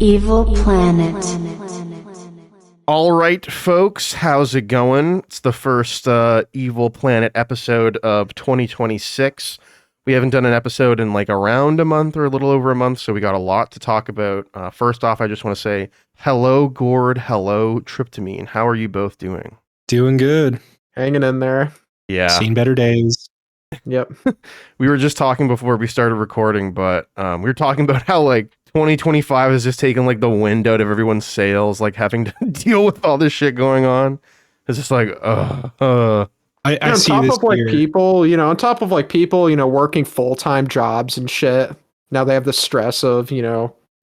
Evil Planet. All right, folks, how's it going? It's the first Evil Planet episode of 2026. We haven't done an episode in like around a month or a little over a month, so we got a lot to talk about. First off, I just want to say hello, Gord. Hello, Tryptamine. How are you both doing? Doing good. Hanging in there. Yeah. Seen better days. Yep. We were just talking before we started recording, but we were talking about how like 2025 is just taking like the wind out of everyone's sails, like having to deal with all this shit going on. It's just like, I on see top this of like here. people, on top of like people, working full-time jobs and shit. Now they have the stress of,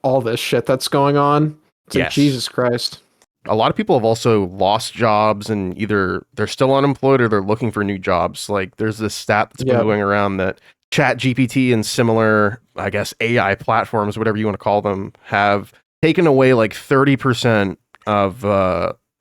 all this shit that's going on. It's like, Yes. Jesus Christ. a lot of people have also lost jobs and either they're still unemployed or they're looking for new jobs. Like there's this stat that's been Yep. going around that ChatGPT and similar, I guess, AI platforms, whatever you want to call them, have taken away like 30% of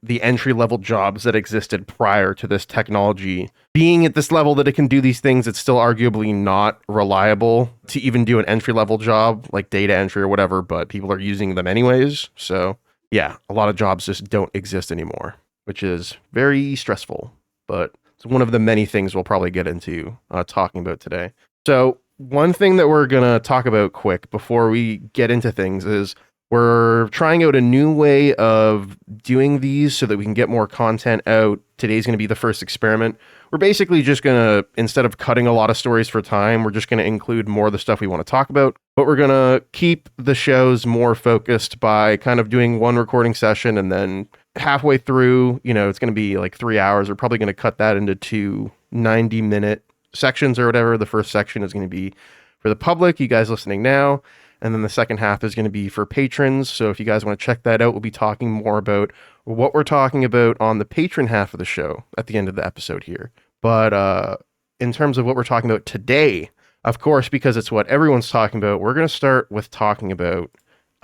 the entry-level jobs that existed prior to this technology. Being at this level that it can do these things, it's still arguably not reliable to even do an entry-level job like data entry or whatever, but people are using them anyways. So yeah, a lot of jobs just don't exist anymore, which is very stressful, but it's one of the many things we'll probably get into talking about today. So one thing that we're going to talk about quick before we get into things is we're trying out a new way of doing these so that we can get more content out. Today's going to be the first experiment. We're basically just going to, instead of cutting a lot of stories for time, we're just going to include more of the stuff we want to talk about. But we're going to keep the shows more focused by kind of doing one recording session and then halfway through, it's going to be like 3 hours. We're probably going to cut that into two 90-minute sections or whatever. The first section is going to be for the public, you guys listening now. And then the second half is going to be for patrons. So if you guys want to check that out, we'll be talking more about what we're talking about on the patron half of the show at the end of the episode here. But in terms of what we're talking about today, of course, because it's what everyone's talking about, we're going to start with talking about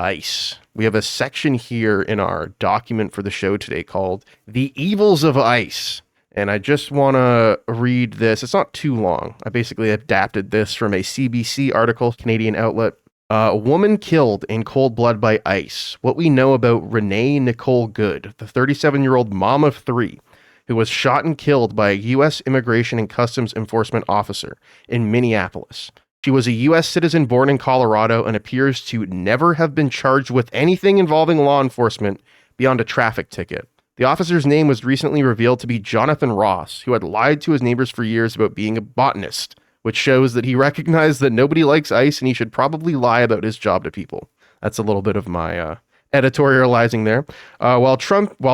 ice. We have a section here in our document for the show today called The Evils of Ice. And I just want to read this. It's not too long. I basically adapted this from a CBC article, Canadian outlet. A woman killed in cold blood by ice. What we know about Renee Nicole Good, the 37-year-old mom of three, who was shot and killed by a U.S. Immigration and Customs Enforcement officer in Minneapolis. She was a U.S. citizen born in Colorado and appears to never have been charged with anything involving law enforcement beyond a traffic ticket. The officer's name was recently revealed to be Jonathan Ross, who had lied to his neighbors for years about being a botanist, which shows that he recognized that nobody likes ice and he should probably lie about his job to people. That's a little bit of my editorializing there. While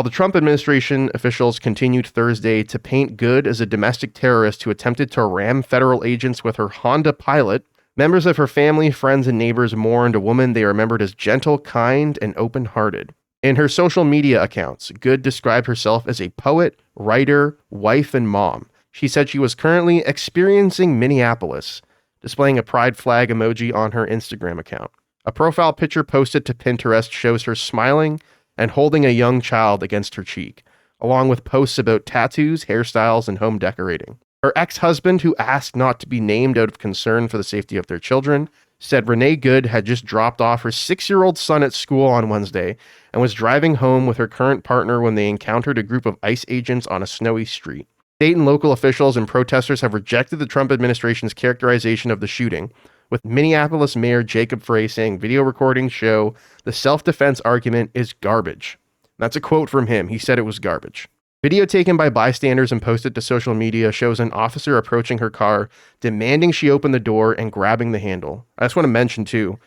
the Trump administration officials continued Thursday to paint Good as a domestic terrorist who attempted to ram federal agents with her Honda Pilot, members of her family, friends, and neighbors mourned a woman they remembered as gentle, kind, and open-hearted. In her social media accounts, Good described herself as a poet, writer, wife, and mom. She said she was currently experiencing Minneapolis, displaying a pride flag emoji on her Instagram account. A profile picture posted to Pinterest shows her smiling and holding a young child against her cheek, along with posts about tattoos, hairstyles, and home decorating. Her ex-husband, who asked not to be named out of concern for the safety of their children, said Renee Good had just dropped off her 6-year-old son at school on Wednesday and was driving home with her current partner when they encountered a group of ICE agents on a snowy street. State and local officials and protesters have rejected the Trump administration's characterization of the shooting, with Minneapolis Mayor Jacob Frey saying video recordings show the self-defense argument is garbage. That's a quote from him. He said it was garbage. Video taken by bystanders and posted to social media shows an officer approaching her car, demanding she open the door and grabbing the handle. I just want to mention too,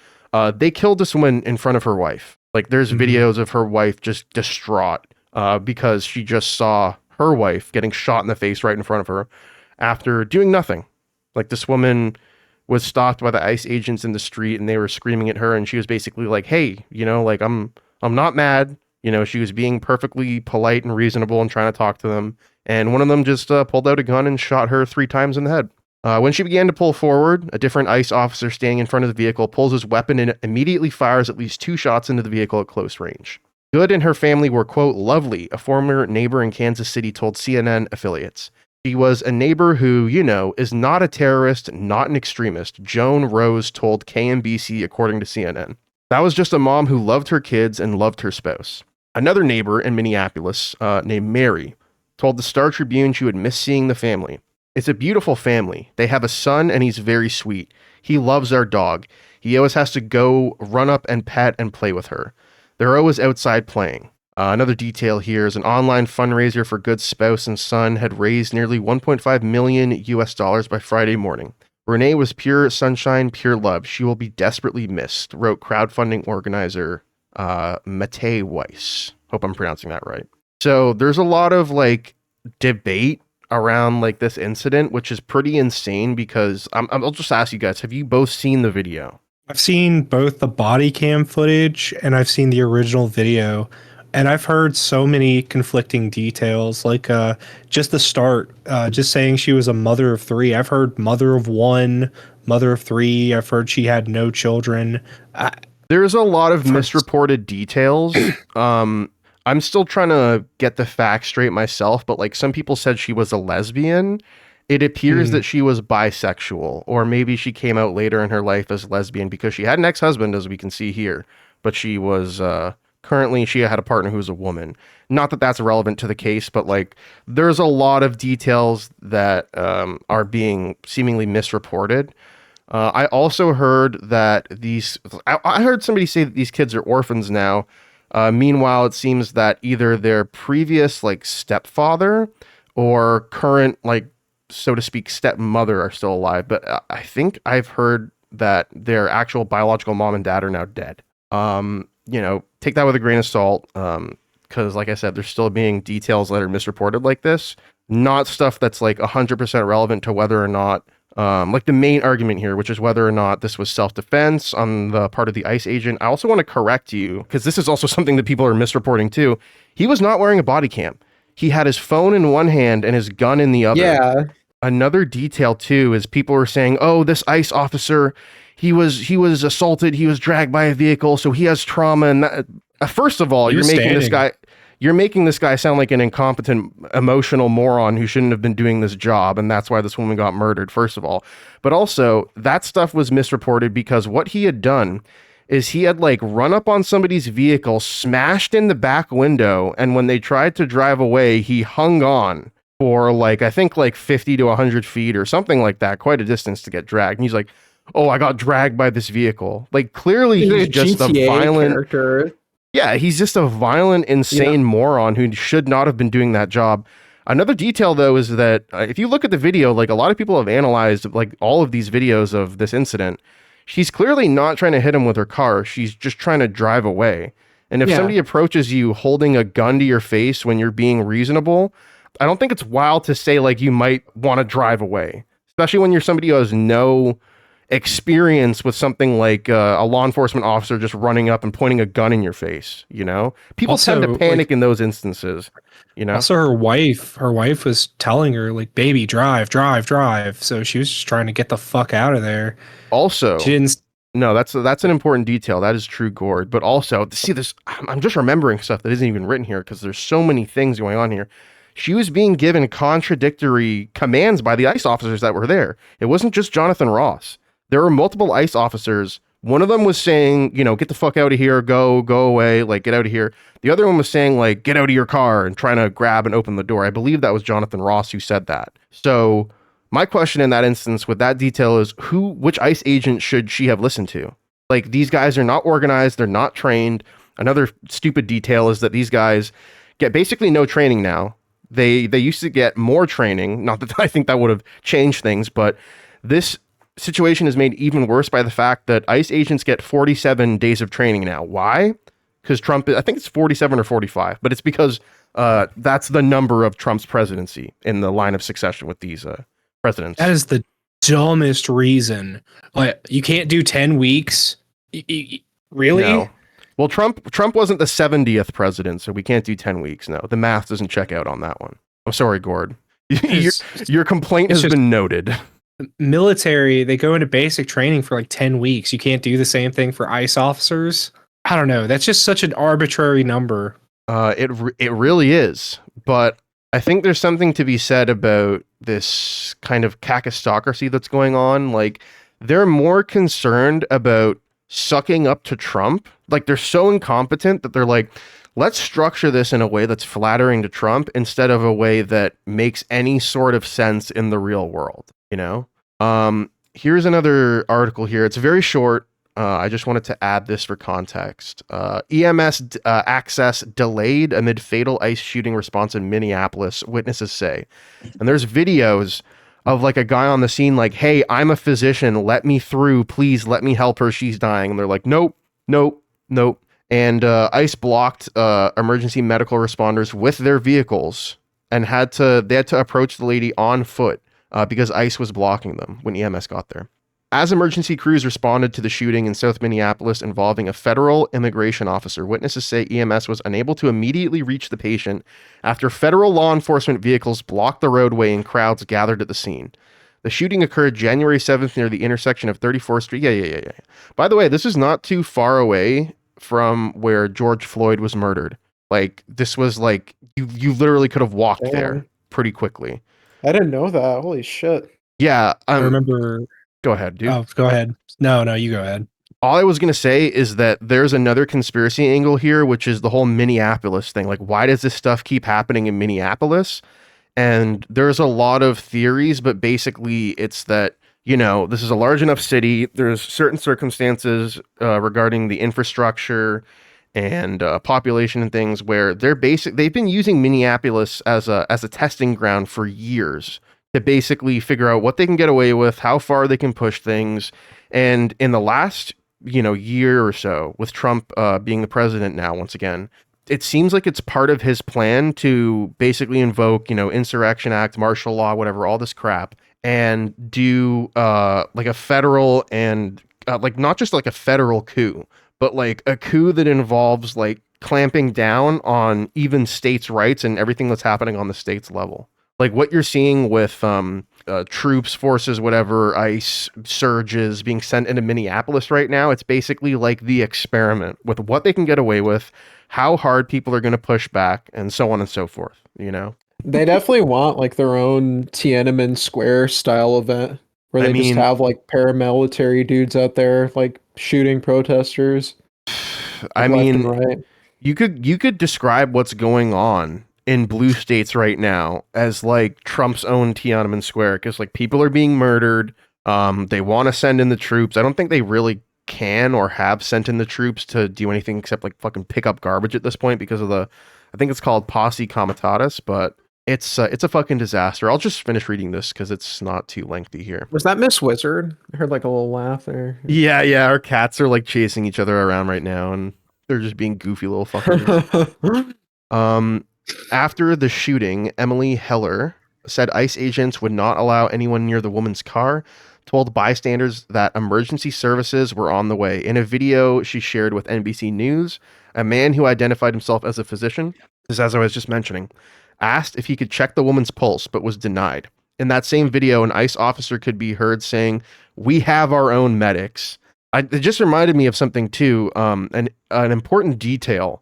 they killed this woman in front of her wife. Like there's videos of her wife just distraught because she just saw her wife getting shot in the face right in front of her after doing nothing. Like this woman was stopped by the ICE agents in the street and they were screaming at her and she was basically like, hey, like I'm not mad. She was being perfectly polite and reasonable and trying to talk to them. And one of them just pulled out a gun and shot her 3 times in the head. When she began to pull forward, a different ICE officer standing in front of the vehicle pulls his weapon and immediately fires at least 2 shots into the vehicle at close range. Good and her family were, quote, lovely, a former neighbor in Kansas City told CNN affiliates. She was a neighbor who, is not a terrorist, not an extremist, Joan Rose told KMBC according to CNN. That was just a mom who loved her kids and loved her spouse. Another neighbor in Minneapolis, named Mary, told the Star Tribune she would miss seeing the family. It's a beautiful family. They have a son and he's very sweet. He loves our dog. He always has to go run up and pet and play with her. They're always outside playing. Another detail here is an online fundraiser for Good's spouse and son had raised nearly 1.5 million US dollars by Friday morning. Renee was pure sunshine, pure love. She will be desperately missed, wrote crowdfunding organizer Mate Weiss. Hope I'm pronouncing that right. So there's a lot of like debate around like this incident, which is pretty insane because I'll just ask you guys, have you both seen the video? I've seen both the body cam footage and I've seen the original video. And I've heard so many conflicting details, like just the start, just saying she was a mother of 3. I've heard mother of 1, mother of 3. I've heard she had no children. There's a lot of misreported details. I'm still trying to get the facts straight myself, but like some people said she was a lesbian. It appears that she was bisexual, or maybe she came out later in her life as lesbian because she had an ex-husband, as we can see here, but she was currently she had a partner who was a woman. Not that that's relevant to the case, but like there's a lot of details that are being seemingly misreported. I also heard that I heard somebody say that these kids are orphans now. Meanwhile, it seems that either their previous like stepfather or current like, so to speak, stepmother are still alive. But I think I've heard that their actual biological mom and dad are now dead. Take that with a grain of salt. Because like I said, there's still being details that are misreported like this. Not stuff that's like 100% relevant to whether or not, like the main argument here, which is whether or not this was self-defense on the part of the ICE agent. I also want to correct you, because this is also something that people are misreporting too. He was not wearing a body cam. He had his phone in one hand and his gun in the other. Yeah. Another detail too is people were saying, oh, this ICE officer, he was assaulted, he was dragged by a vehicle, so he has trauma. And that, first of all, you're making this guy sound like an incompetent, emotional moron who shouldn't have been doing this job, and that's why this woman got murdered, first of all. But also, that stuff was misreported because what he had done is he had like run up on somebody's vehicle, smashed in the back window, and when they tried to drive away, he hung on for like, I think like 50 to 100 feet or something like that, quite a distance to get dragged. And he's like, oh, I got dragged by this vehicle. Like, clearly he's just GTA a violent character. Yeah, he's just a violent, insane moron who should not have been doing that job. Another detail, though, is that if you look at the video, like a lot of people have analyzed like all of these videos of this incident, she's clearly not trying to hit him with her car. She's just trying to drive away. And if somebody approaches you holding a gun to your face when you're being reasonable, I don't think it's wild to say like you might want to drive away, especially when you're somebody who has no experience with something like a law enforcement officer just running up and pointing a gun in your face. People Also, tend to panic in those instances. Also, her wife was telling her like, "Baby, drive." So she was just trying to get the fuck out of there. Also, she didn't. No, that's an important detail. That is true, Gord. But also, see this, I'm just remembering stuff that isn't even written here because there's so many things going on here. She was being given contradictory commands by the ICE officers that were there. It wasn't just Jonathan Ross. There were multiple ICE officers. One of them was saying, get the fuck out of here, go away, like, get out of here. The other one was saying, like, get out of your car and trying to grab and open the door. I believe that was Jonathan Ross who said that. So my question in that instance with that detail is which ICE agent should she have listened to? Like, these guys are not organized. They're not trained. Another stupid detail is that these guys get basically no training now. They used to get more training. Not that I think that would have changed things, but this situation is made even worse by the fact that ICE agents get 47 days of training now. Why? Because Trump, I think it's 47 or 45, but it's because that's the number of Trump's presidency in the line of succession with these presidents. That is the dumbest reason. Like, you can't do 10 weeks. Really? No. Well, Trump wasn't the 70th president, so we can't do 10 weeks. No, the math doesn't check out on that one. I'm sorry, Gord. Your complaint has been noted. Military, they go into basic training for like 10 weeks. You can't do the same thing for ICE officers. I don't know. That's just such an arbitrary number. It really is. But I think there's something to be said about this kind of kakistocracy that's going on. Like, they're more concerned about sucking up to Trump. Like, they're so incompetent that they're like, let's structure this in a way that's flattering to Trump instead of a way that makes any sort of sense in the real world, you know? Here's another article here. It's very short. I just wanted to add this for context. EMS access delayed amid fatal ICE shooting response in Minneapolis, witnesses say. And there's videos of like a guy on the scene like, hey, I'm a physician. Let me through. Please let me help her. She's dying. And they're like, nope, nope, nope. And ICE blocked emergency medical responders with their vehicles and they had to approach the lady on foot because ICE was blocking them when EMS got there. As emergency crews responded to the shooting in South Minneapolis involving a federal immigration officer, witnesses say EMS was unable to immediately reach the patient after federal law enforcement vehicles blocked the roadway and crowds gathered at the scene. The shooting occurred January 7th near the intersection of 34th Street. Yeah. By the way, this is not too far away from where George Floyd was murdered. Like, this was like, you literally could have walked there pretty quickly. I didn't know that. Holy shit. Yeah. I remember... Go ahead, dude. Oh, go ahead. No, you go ahead. All I was going to say is that there's another conspiracy angle here, which is the whole Minneapolis thing. Like, why does this stuff keep happening in Minneapolis? And there's a lot of theories, but basically it's that, you know, this is a large enough city. There's certain circumstances regarding the infrastructure and population and things where they've been using Minneapolis as a testing ground for years to basically figure out what they can get away with, how far they can push things. And in the last, year or so, with Trump being the president now, once again, it seems like it's part of his plan to basically invoke, Insurrection Act, martial law, whatever, all this crap, and do like a federal and like not just like a federal coup, but like a coup that involves like clamping down on even states' rights and everything that's happening on the state's level. Like what you're seeing with troops, forces, whatever, ICE surges being sent into Minneapolis right now, it's basically like the experiment with what they can get away with, how hard people are going to push back, and so on and so forth, They definitely want like their own Tiananmen Square style event where they just have like paramilitary dudes out there like shooting protesters. I mean, right. you could describe what's going on in blue states right now as like Trump's own Tiananmen Square, because like people are being murdered. They want to send in the troops. I don't think they really can or have sent in the troops to do anything except like fucking pick up garbage at this point because of I think it's called Posse Comitatus, but it's a fucking disaster. I'll just finish reading this because it's not too lengthy here. Was that Miss Wizard? I heard like a little laugh there. Yeah. Our cats are like chasing each other around right now, and they're just being goofy little fuckers. After the shooting, Emily Heller said ICE agents would not allow anyone near the woman's car, told bystanders that emergency services were on the way. In a video she shared with NBC News, a man who identified himself as a physician, as I was just mentioning, asked if he could check the woman's pulse, but was denied. In that same video, an ICE officer could be heard saying, "We have our own medics." It just reminded me of something too, an important detail.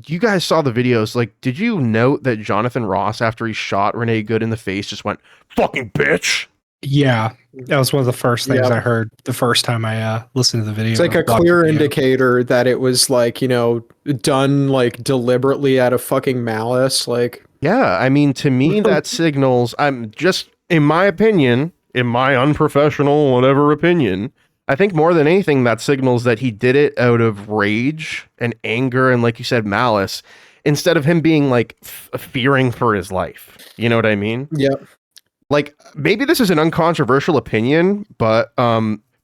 You guys saw the videos. Like, did you note that Jonathan Ross, after he shot Renee Good in the face, just went, "Fucking bitch"? Yeah, that was one of the first things I heard the first time I listened to the video. It's like a clear indicator that it was like, done like deliberately out of fucking malice. Like, yeah, I mean, to me, that signals, I'm just, in my opinion, in my unprofessional whatever opinion, I think more than anything, that signals that he did it out of rage and anger and, like you said, malice, instead of him being like fearing for his life. You know what I mean? Yeah. Like, maybe this is an uncontroversial opinion, but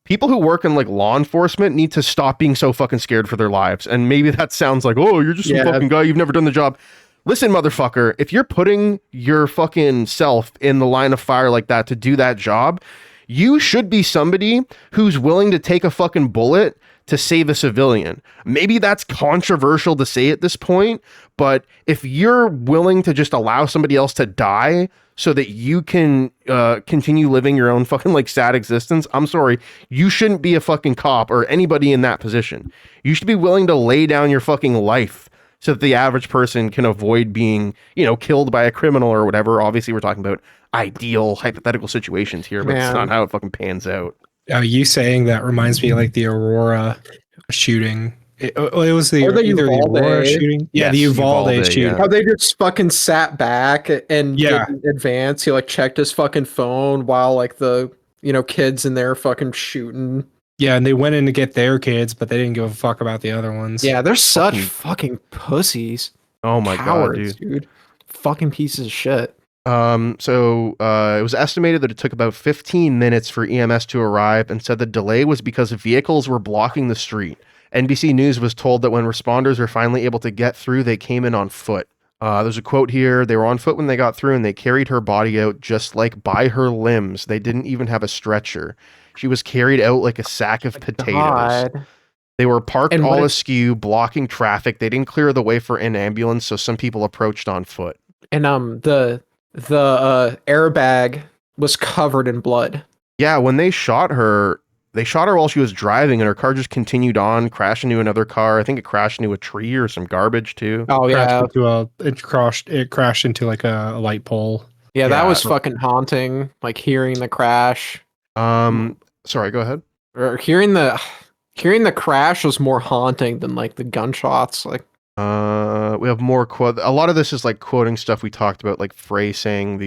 people who work in like law enforcement need to stop being so fucking scared for their lives. And maybe that sounds like, oh, you're just some fucking guy, you've never done the job. Listen, motherfucker, if you're putting your fucking self in the line of fire like that to do that job, you should be somebody who's willing to take a fucking bullet to save a civilian. Maybe that's controversial to say at this point, but if you're willing to just allow somebody else to die so that you can continue living your own fucking like sad existence, I'm sorry, you shouldn't be a fucking cop or anybody in that position. You should be willing to lay down your fucking life so that the average person can avoid being, killed by a criminal or whatever. Obviously, we're talking about ideal hypothetical situations here, but it's not how it fucking pans out. You saying that reminds me like the Aurora shooting. It was Or the either the Aurora Uvalde. shooting. Yeah, the Yes, Uvalde Uvalde, shooting. yeah. How they just fucking sat back and Yeah. didn't advance. He like checked his fucking phone while like the kids in there fucking shooting. Yeah, and they went in to get their kids, but they didn't give a fuck about the other ones. Yeah, they're such Fucking- fucking pussies. Oh my god, Cowards, dude. dude. Fucking pieces of shit. It was estimated that it took about 15 minutes for EMS to arrive, and said the delay was because vehicles were blocking the street. NBC News was told that when responders were finally able to get through, they came in on foot. There's a quote here. They were on foot when they got through, and they carried her body out just like by her limbs. They didn't even have a stretcher. She was carried out like a sack of potatoes. God. They were parked And all what- askew, blocking traffic. They didn't clear the way for an ambulance, so some people approached on foot. And the airbag was covered in blood. Yeah, when they shot her while she was driving, and her car just continued on, crashed into another car. I think it crashed into a tree or some garbage too. Oh yeah. It crashed into like a light pole. Yeah, that Yeah. was fucking haunting. Like hearing the crash. Sorry, go ahead. Or hearing the crash was more haunting than like the gunshots. Like We have more quote. A lot of this is like quoting stuff we talked about, like Frey saying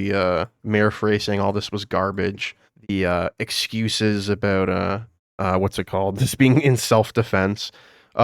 Mayor Frey saying all this was garbage. The excuses about what's it called? This being in self-defense.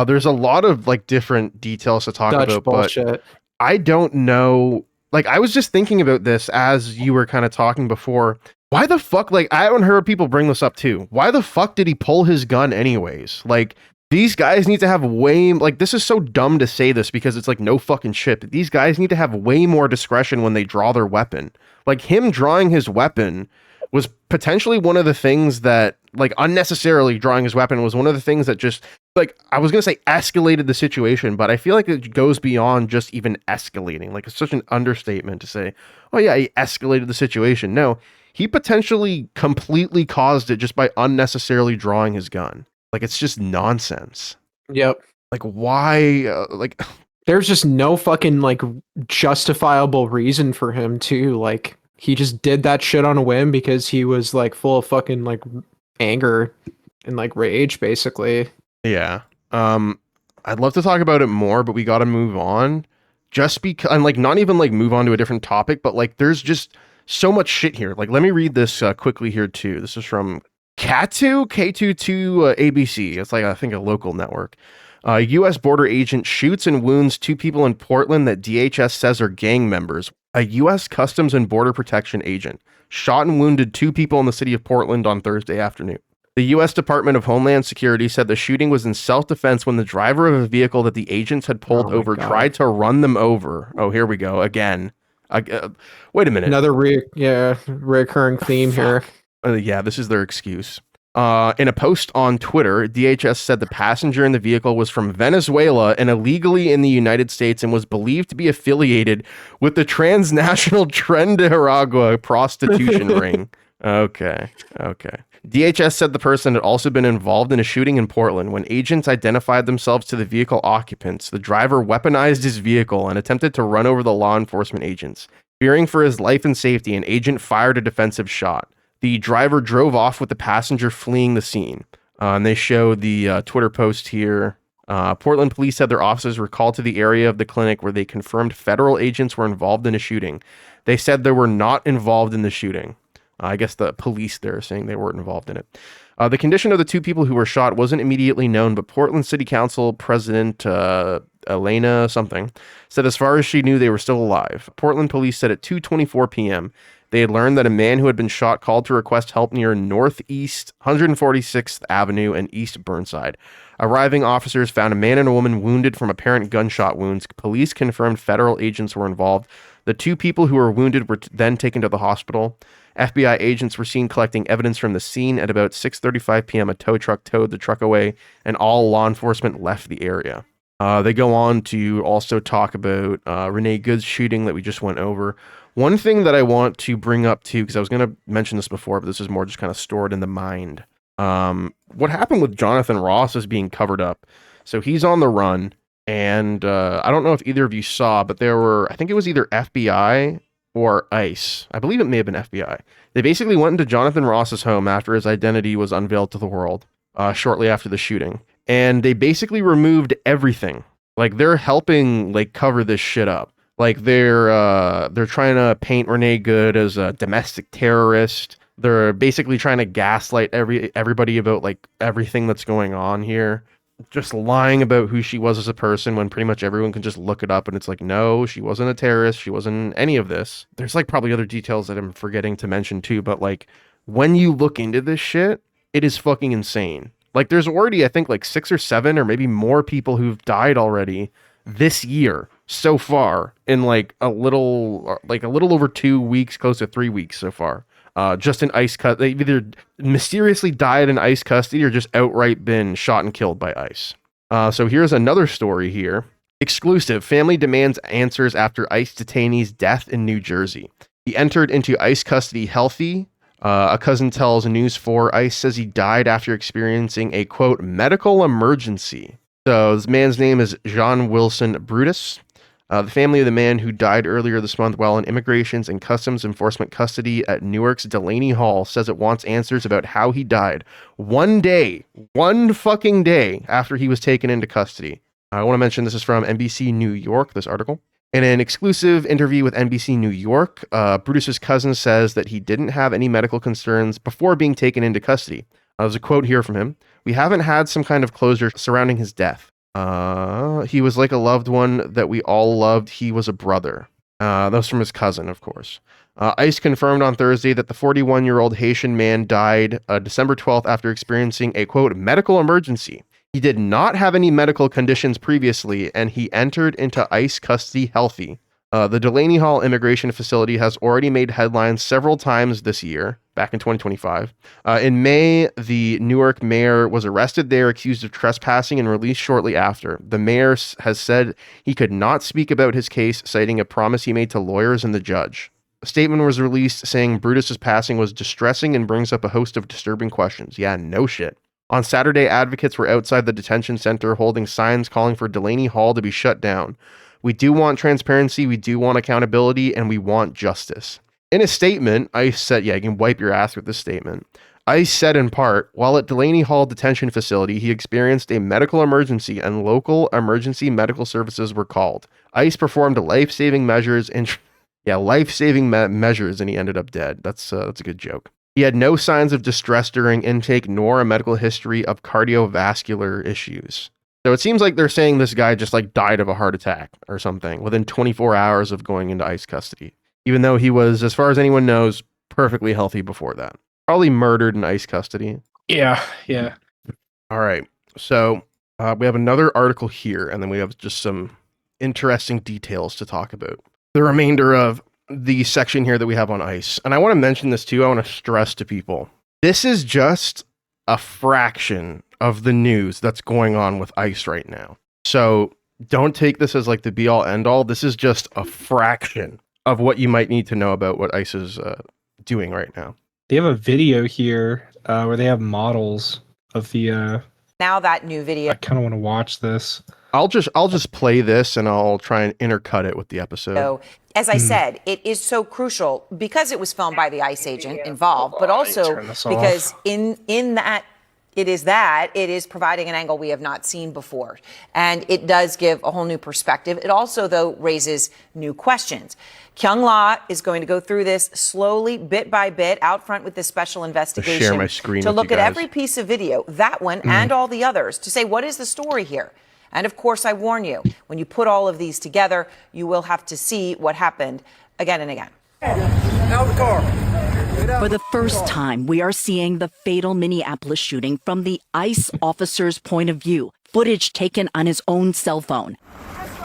There's a lot of like different details to talk Dutch about, bullshit. but I don't know. Like, I was just thinking about this as you were kind of talking before. Why the fuck? Like, I haven't heard people bring this up too. Why the fuck did he pull his gun anyways? Like, these guys need to have like, this is so dumb to say this because it's like no fucking shit. But these guys need to have way more discretion when they draw their weapon. Like, him drawing his weapon was potentially one of the things that, like, unnecessarily drawing his weapon was one of the things that just, like, I was going to say escalated the situation, but I feel like it goes beyond just even escalating. Like, it's such an understatement to say, oh yeah, he escalated the situation. No, he potentially completely caused it just by unnecessarily drawing his gun. Like, it's just nonsense. Yep. Like, why? There's just no fucking like justifiable reason for him to like. He just did that shit on a whim because he was like full of fucking like anger and like rage, basically. Yeah. I'd love to talk about it more, but we got to move on. Just because, and like, not even like move on to a different topic, but like, there's just so much shit here. Like, let me read this quickly here too. This is from K22 ABC. It's like, I think, a local network. U.S. border agent shoots and wounds 2 people in Portland that DHS says are gang members. A U.S. Customs and Border Protection agent shot and wounded 2 people in the city of Portland on Thursday afternoon. The U.S. Department of Homeland Security said the shooting was in self-defense when the driver of a vehicle that the agents had pulled over tried to run them over. Oh, here we go again. Wait a minute. Another recurring theme here. Yeah, this is their excuse. In a post on Twitter, DHS said the passenger in the vehicle was from Venezuela and illegally in the United States and was believed to be affiliated with the transnational Trendaragua prostitution ring. Okay. DHS said the person had also been involved in a shooting in Portland. When agents identified themselves to the vehicle occupants, the driver weaponized his vehicle and attempted to run over the law enforcement agents. Fearing for his life and safety, an agent fired a defensive shot. The driver drove off with the passenger fleeing the scene. And they show the Twitter post here. Portland police said their officers were called to the area of the clinic where they confirmed federal agents were involved in a shooting. They said they were not involved in the shooting. I guess the police there are saying they weren't involved in it. The condition of the 2 people who were shot wasn't immediately known, but Portland City Council President Elena something said as far as she knew, they were still alive. Portland police said at 2:24 p.m., they had learned that a man who had been shot called to request help near Northeast 146th Avenue and East Burnside. Arriving officers found a man and a woman wounded from apparent gunshot wounds. Police confirmed federal agents were involved. The 2 people who were wounded were then taken to the hospital. FBI agents were seen collecting evidence from the scene. At about 6:35 p.m., a tow truck towed the truck away, and all law enforcement left the area. They go on to also talk about Renee Good's shooting that we just went over. One thing that I want to bring up too, because I was going to mention this before, but this is more just kind of stored in the mind. What happened with Jonathan Ross is being covered up. So he's on the run, and I don't know if either of you saw, but there were, I think it was either FBI or ICE. I believe it may have been FBI. They basically went into Jonathan Ross's home after his identity was unveiled to the world, shortly after the shooting. And they basically removed everything. Like, they're helping, like, cover this shit up. Like, they're trying to paint Renee Good as a domestic terrorist. They're basically trying to gaslight everybody about, like, everything that's going on here. Just lying about who she was as a person when pretty much everyone can just look it up, and it's like, no, she wasn't a terrorist. She wasn't any of this. There's, like, probably other details that I'm forgetting to mention too, but, like, when you look into this shit, it is fucking insane. Like, there's already, I think, like 6 or 7 or maybe more people who've died already this year so far in like a little over 2 weeks, close to 3 weeks so far. Just in ICE custody. They've either mysteriously died in ICE custody or just outright been shot and killed by ICE. So here's another story here. Exclusive. Family demands answers after ICE detainee's death in New Jersey. He entered into ICE custody healthy. A cousin tells News 4 ICE says he died after experiencing a, quote, medical emergency. So this man's name is John Wilson Brutus. The family of the man who died earlier this month while in Immigrations and Customs Enforcement custody at Newark's Delaney Hall says it wants answers about how he died one fucking day after he was taken into custody. I want to mention this is from NBC New York, this article. In an exclusive interview with NBC New York, Brutus's cousin says that he didn't have any medical concerns before being taken into custody. There's a quote here from him. "We haven't had some kind of closure surrounding his death. He was like a loved one that we all loved. He was a brother." That was from his cousin, of course. ICE confirmed on Thursday that the 41-year-old Haitian man died December 12th after experiencing a, quote, medical emergency. He did not have any medical conditions previously, and he entered into ICE custody healthy. The Delaney Hall Immigration Facility has already made headlines several times this year, back in 2025. In May, the Newark mayor was arrested there, accused of trespassing, and released shortly after. The mayor has said he could not speak about his case, citing a promise he made to lawyers and the judge. A statement was released saying Brutus's passing was distressing and brings up a host of disturbing questions. Yeah, no shit. On Saturday, advocates were outside the detention center holding signs calling for Delaney Hall to be shut down. "We do want transparency, we do want accountability, and we want justice." In a statement, ICE said, yeah, you can wipe your ass with this statement. ICE said in part, while at Delaney Hall Detention Facility, he experienced a medical emergency and local emergency medical services were called. ICE performed life-saving measures and measures, and he ended up dead. That's a good joke. He had no signs of distress during intake nor a medical history of cardiovascular issues. So it seems like they're saying this guy just like died of a heart attack or something within 24 hours of going into ICE custody, even though he was, as far as anyone knows, perfectly healthy before that. Probably murdered in ICE custody. Yeah. All right. So we have another article here, and then we have just some interesting details to talk about. The remainder of the section here that we have on ICE. And I want to mention this too. I want to stress to people, this is just a fraction of the news that's going on with ICE right now. So don't take this as like the be all end all. This is just a fraction of what you might need to know about what ICE is doing right now. They have a video here where they have models of the now that new video. I kind of want to watch this. I'll just play this and I'll try and intercut it with the episode. So, as I said, it is so crucial because it was filmed by the ICE agent involved, but also because in that it is providing an angle we have not seen before. And it does give a whole new perspective. It also, though, raises new questions. Kyung La is going to go through this slowly, bit by bit, out front with this special investigation share my screen to with look you at guys. every piece of video, that one and all the others, to say, what is the story here? And of course, I warn you, when you put all of these together, you will have to see what happened again and again. Out the car. For the first time, we are seeing the fatal Minneapolis shooting from the ICE officer's point of view, footage taken on his own cell phone.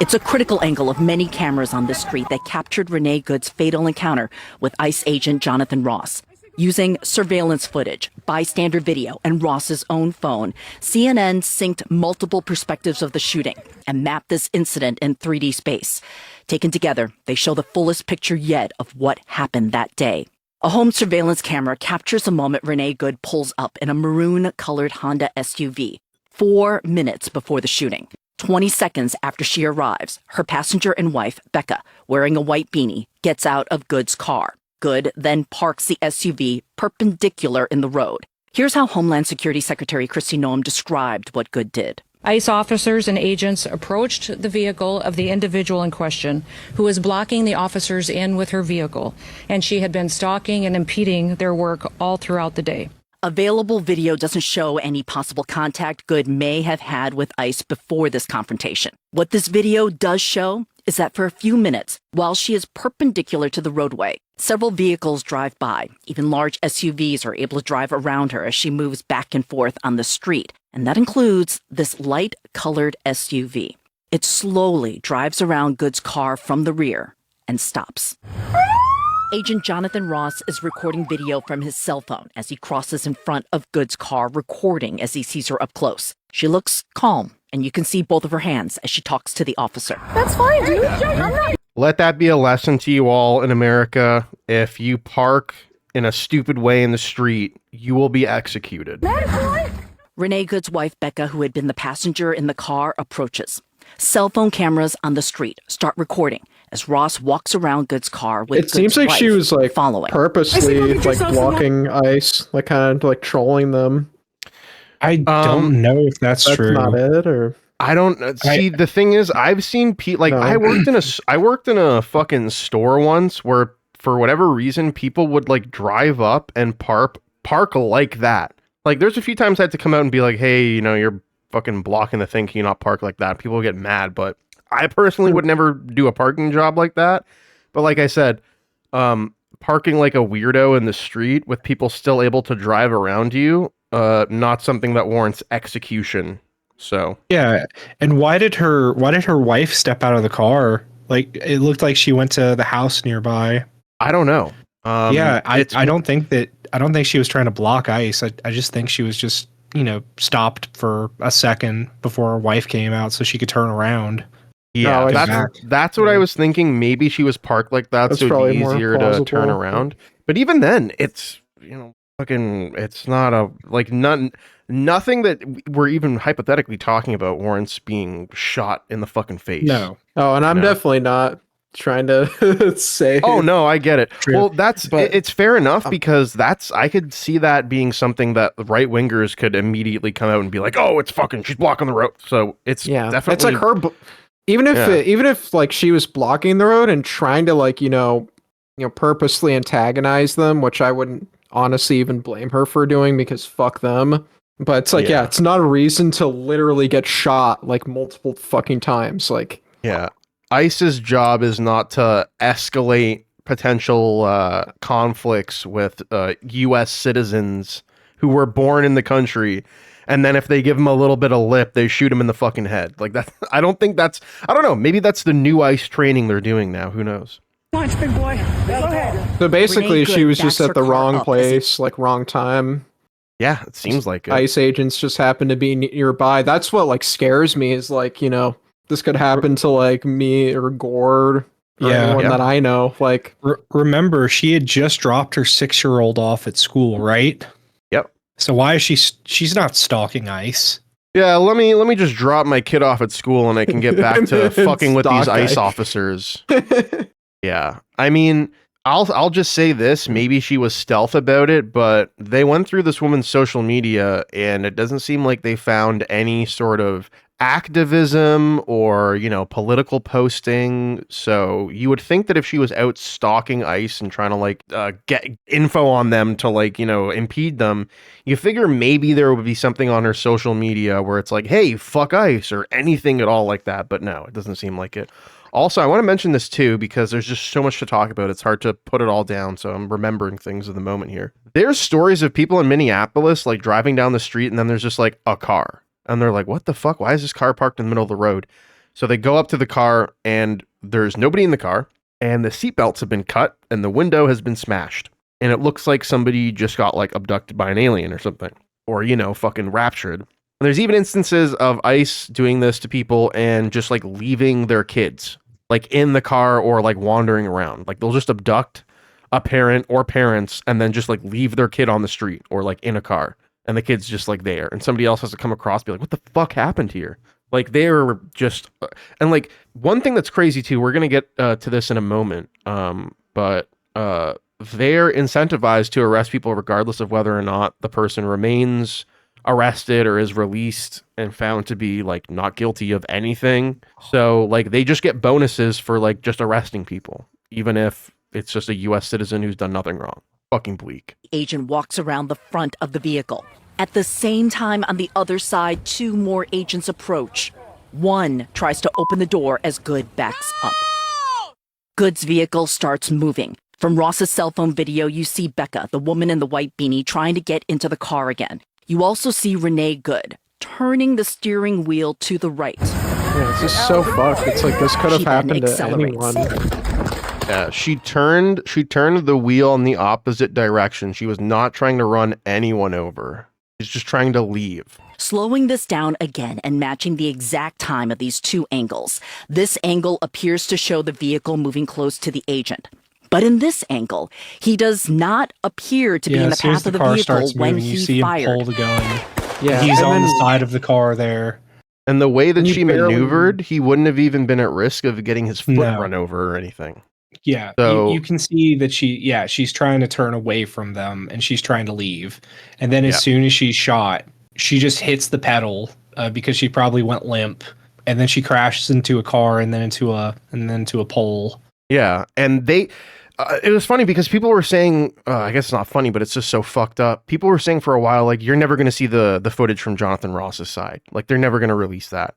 It's a critical angle of many cameras on the street that captured Renee Good's fatal encounter with ICE agent Jonathan Ross. Using surveillance footage, bystander video, and Ross's own phone, CNN synced multiple perspectives of the shooting and mapped this incident in 3D space. Taken together, they show the fullest picture yet of what happened that day. A home surveillance camera captures the moment Renee Good pulls up in a maroon-colored Honda SUV, 4 minutes before the shooting. 20 seconds after she arrives, her passenger and wife, Becca, wearing a white beanie, gets out of Good's car. Good then parks the SUV perpendicular in the road. Here's how Homeland Security Secretary Kristi Noem described what Good did. ICE officers and agents approached the vehicle of the individual in question, who was blocking the officers in with her vehicle, and she had been stalking and impeding their work all throughout the day. Available video doesn't show any possible contact Good may have had with ICE before this confrontation. What this video does show is that for a few minutes, while she is perpendicular to the roadway, several vehicles drive by. Even large SUVs are able to drive around her as she moves back and forth on the street. And that includes this light-colored SUV. It slowly drives around Good's car from the rear and stops. Agent Jonathan Ross is recording video from his cell phone as he crosses in front of Good's car, recording as he sees her up close. She looks calm, and you can see both of her hands as she talks to the officer. That's fine, dude. I'm not. Let that be a lesson to you all in America. If you park in a stupid way in the street, you will be executed. Renee Good's wife, Becca, who had been the passenger in the car, approaches. Cell phone cameras on the street start recording as Ross walks around Good's car with It seems Good's like she wife was like following. purposely like blocking ICE, like kind of like trolling them. I don't know if that's true. That's not it, or I don't see. The thing is, I've seen like No. I worked in a fucking store once where for whatever reason people would like drive up and park like that. Like there's a few times I had to come out and be like, hey, you know, you're fucking blocking the thing. Can you not park like that? People get mad, but I personally would never do a parking job like that. But like I said, parking like a weirdo in the street with people still able to drive around you, not something that warrants execution. So Yeah, and why did her wife step out of the car? Like it looked like she went to the house nearby. I don't know. I don't think she was trying to block ICE. I just think she was just, you know, stopped for a second before her wife came out so she could turn around. Yeah, No, that's what I was thinking. Maybe she was parked like that, That's so it'd probably be more easier to plausible. turn around. But even then, it's, you know, fucking, it's not a like nothing that we're even hypothetically talking about warrants being shot in the fucking face. No. oh, and I'm No. definitely not trying to say. Oh no, I get it. True. Well, But- it's fair enough because I could see that being something that right wingers could immediately come out and be like, oh, it's fucking, she's blocking the road. So it's Yeah, definitely it's like her. Even if Yeah. even if like she was blocking the road and trying to like purposely antagonize them, which I wouldn't honestly even blame her for doing because fuck them. But it's like Yeah. it's not a reason to literally get shot like multiple fucking times. Like Yeah. ICE's job is not to escalate potential conflicts with U.S. citizens who were born in the country. And then if they give them a little bit of lip, they shoot them in the fucking head. Like that. I don't know. Maybe that's the new ICE training they're doing now. Who knows? Punch, big boy. Go ahead. so basically, Renee she Good was just backs at the her car wrong up as place, like wrong time. Yeah, it seems like it. ICE agents just happened to be nearby. That's what like scares me is like, this could happen to like me or Gord or Yeah. anyone Yeah. that I know. Like, Remember, she had just dropped her 6-year-old off at school, right? Yep. So why is she's not stalking ICE? Yeah, let me just drop my kid off at school and I can get back to fucking with these Stalk ICE guy. officers. Yeah. I mean, I'll just say this, maybe she was stealth about it, but they went through this woman's social media and it doesn't seem like they found any sort of activism or, political posting. So you would think that if she was out stalking ICE and trying to get info on them to impede them, you figure maybe there would be something on her social media where it's like, hey, fuck ICE or anything at all like that. But no, it doesn't seem like it. Also, I want to mention this too, because there's just so much to talk about. It's hard to put it all down. So I'm remembering things at the moment here. There's stories of people in Minneapolis, like driving down the street and then there's just like a car. And they're like, what the fuck? Why is this car parked in the middle of the road? So they go up to the car and there's nobody in the car and the seatbelts have been cut and the window has been smashed. And it looks like somebody just got like abducted by an alien or something, or, fucking raptured. And there's even instances of ICE doing this to people and just like leaving their kids like in the car or like wandering around. Like they'll just abduct a parent or parents and then just like leave their kid on the street or like in a car. And the kid's just like there. And somebody else has to come across and be like, what the fuck happened here? Like they're just, and like one thing that's crazy too. We're gonna get to this in a moment. But they're incentivized to arrest people regardless of whether or not the person remains arrested or is released and found to be like not guilty of anything. So like they just get bonuses for like just arresting people, even if it's just a U.S. citizen who's done nothing wrong. Fucking bleak. Agent walks around the front of the vehicle. At the same time, on the other side, 2 more agents approach. One tries to open the door as Good backs up. Good's vehicle starts moving. From Ross's cell phone video, you see Becca, the woman in the white beanie, trying to get into the car again. You also see Renee Good turning the steering wheel to the right. Yeah, this is so fucked. It's like this could have happened to anyone. Yeah, she turned the wheel in the opposite direction. She was not trying to run anyone over. She's just trying to leave. Slowing this down again and matching the exact time of these 2 angles. This angle appears to show the vehicle moving close to the agent. But in this angle, he does not appear to be in the path of the vehicle when he see fired. him pull the gun. Yeah, He's on the side of the car there. And the way that You she barely- maneuvered, he wouldn't have even been at risk of getting his foot run over or anything. Yeah, So- you can see that she's trying to turn away from them and she's trying to leave. And then as soon as she's shot, she just hits the pedal because she probably went limp. And then she crashes into a car and then into a pole. Yeah, and they... it was funny because people were saying, I guess it's not funny, but it's just so fucked up. People were saying for a while, like, you're never going to see the footage from Jonathan Ross's side. Like, they're never going to release that.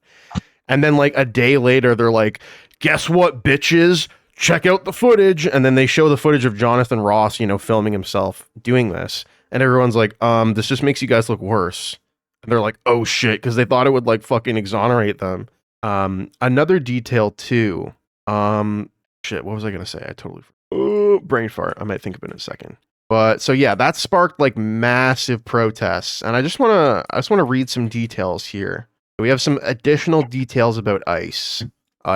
And then, like, a day later, they're like, guess what, bitches? Check out the footage. And then they show the footage of Jonathan Ross, filming himself doing this. And everyone's like, this just makes you guys look worse. And they're like, oh, shit, because they thought it would, like, fucking exonerate them. Another detail, too. Shit, what was I going to say? I totally forgot. Brain fart. I might think of it in a second. But so yeah, that sparked like massive protests, and I just want to read some details here. We have some additional details about ICE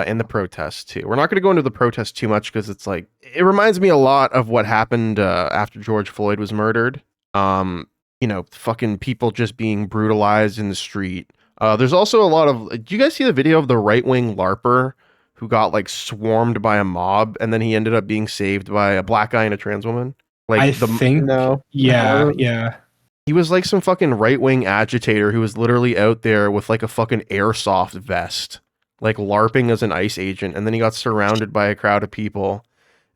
in the protests too. We're not going to go into the protests too much because it's like it reminds me a lot of what happened after George Floyd was murdered. Fucking people just being brutalized in the street. There's also a lot of. Do you guys see the video of the right-wing LARPer who got like swarmed by a mob, and then he ended up being saved by a black guy and a trans woman? Like Yeah. He was like some fucking right-wing agitator who was literally out there with like a fucking airsoft vest, like LARPing as an ICE agent, and then he got surrounded by a crowd of people.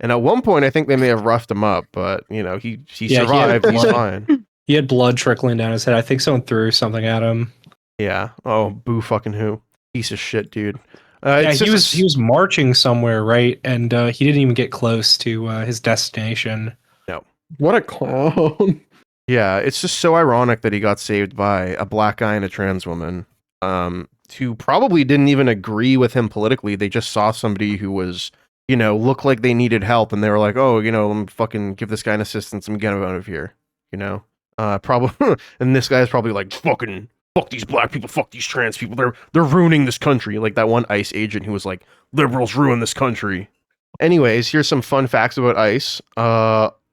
And at one point, I think they may have roughed him up, but he survived. He's fine. He had blood trickling down his head. I think someone threw something at him. Yeah. Oh, boo fucking who. Piece of shit, dude. He was marching somewhere, right? And he didn't even get close to his destination. No. What a clown. Yeah, it's just so ironic that he got saved by a black guy and a trans woman who probably didn't even agree with him politically. They just saw somebody who was, looked like they needed help, and they were like, oh, let me fucking give this guy an assistance and get him out of here, Probably, and this guy's probably like, fucking fuck these black people, fuck these trans people. They're ruining this country. Like that one ICE agent who was like, liberals ruin this country. Anyways, here's some fun facts about ICE.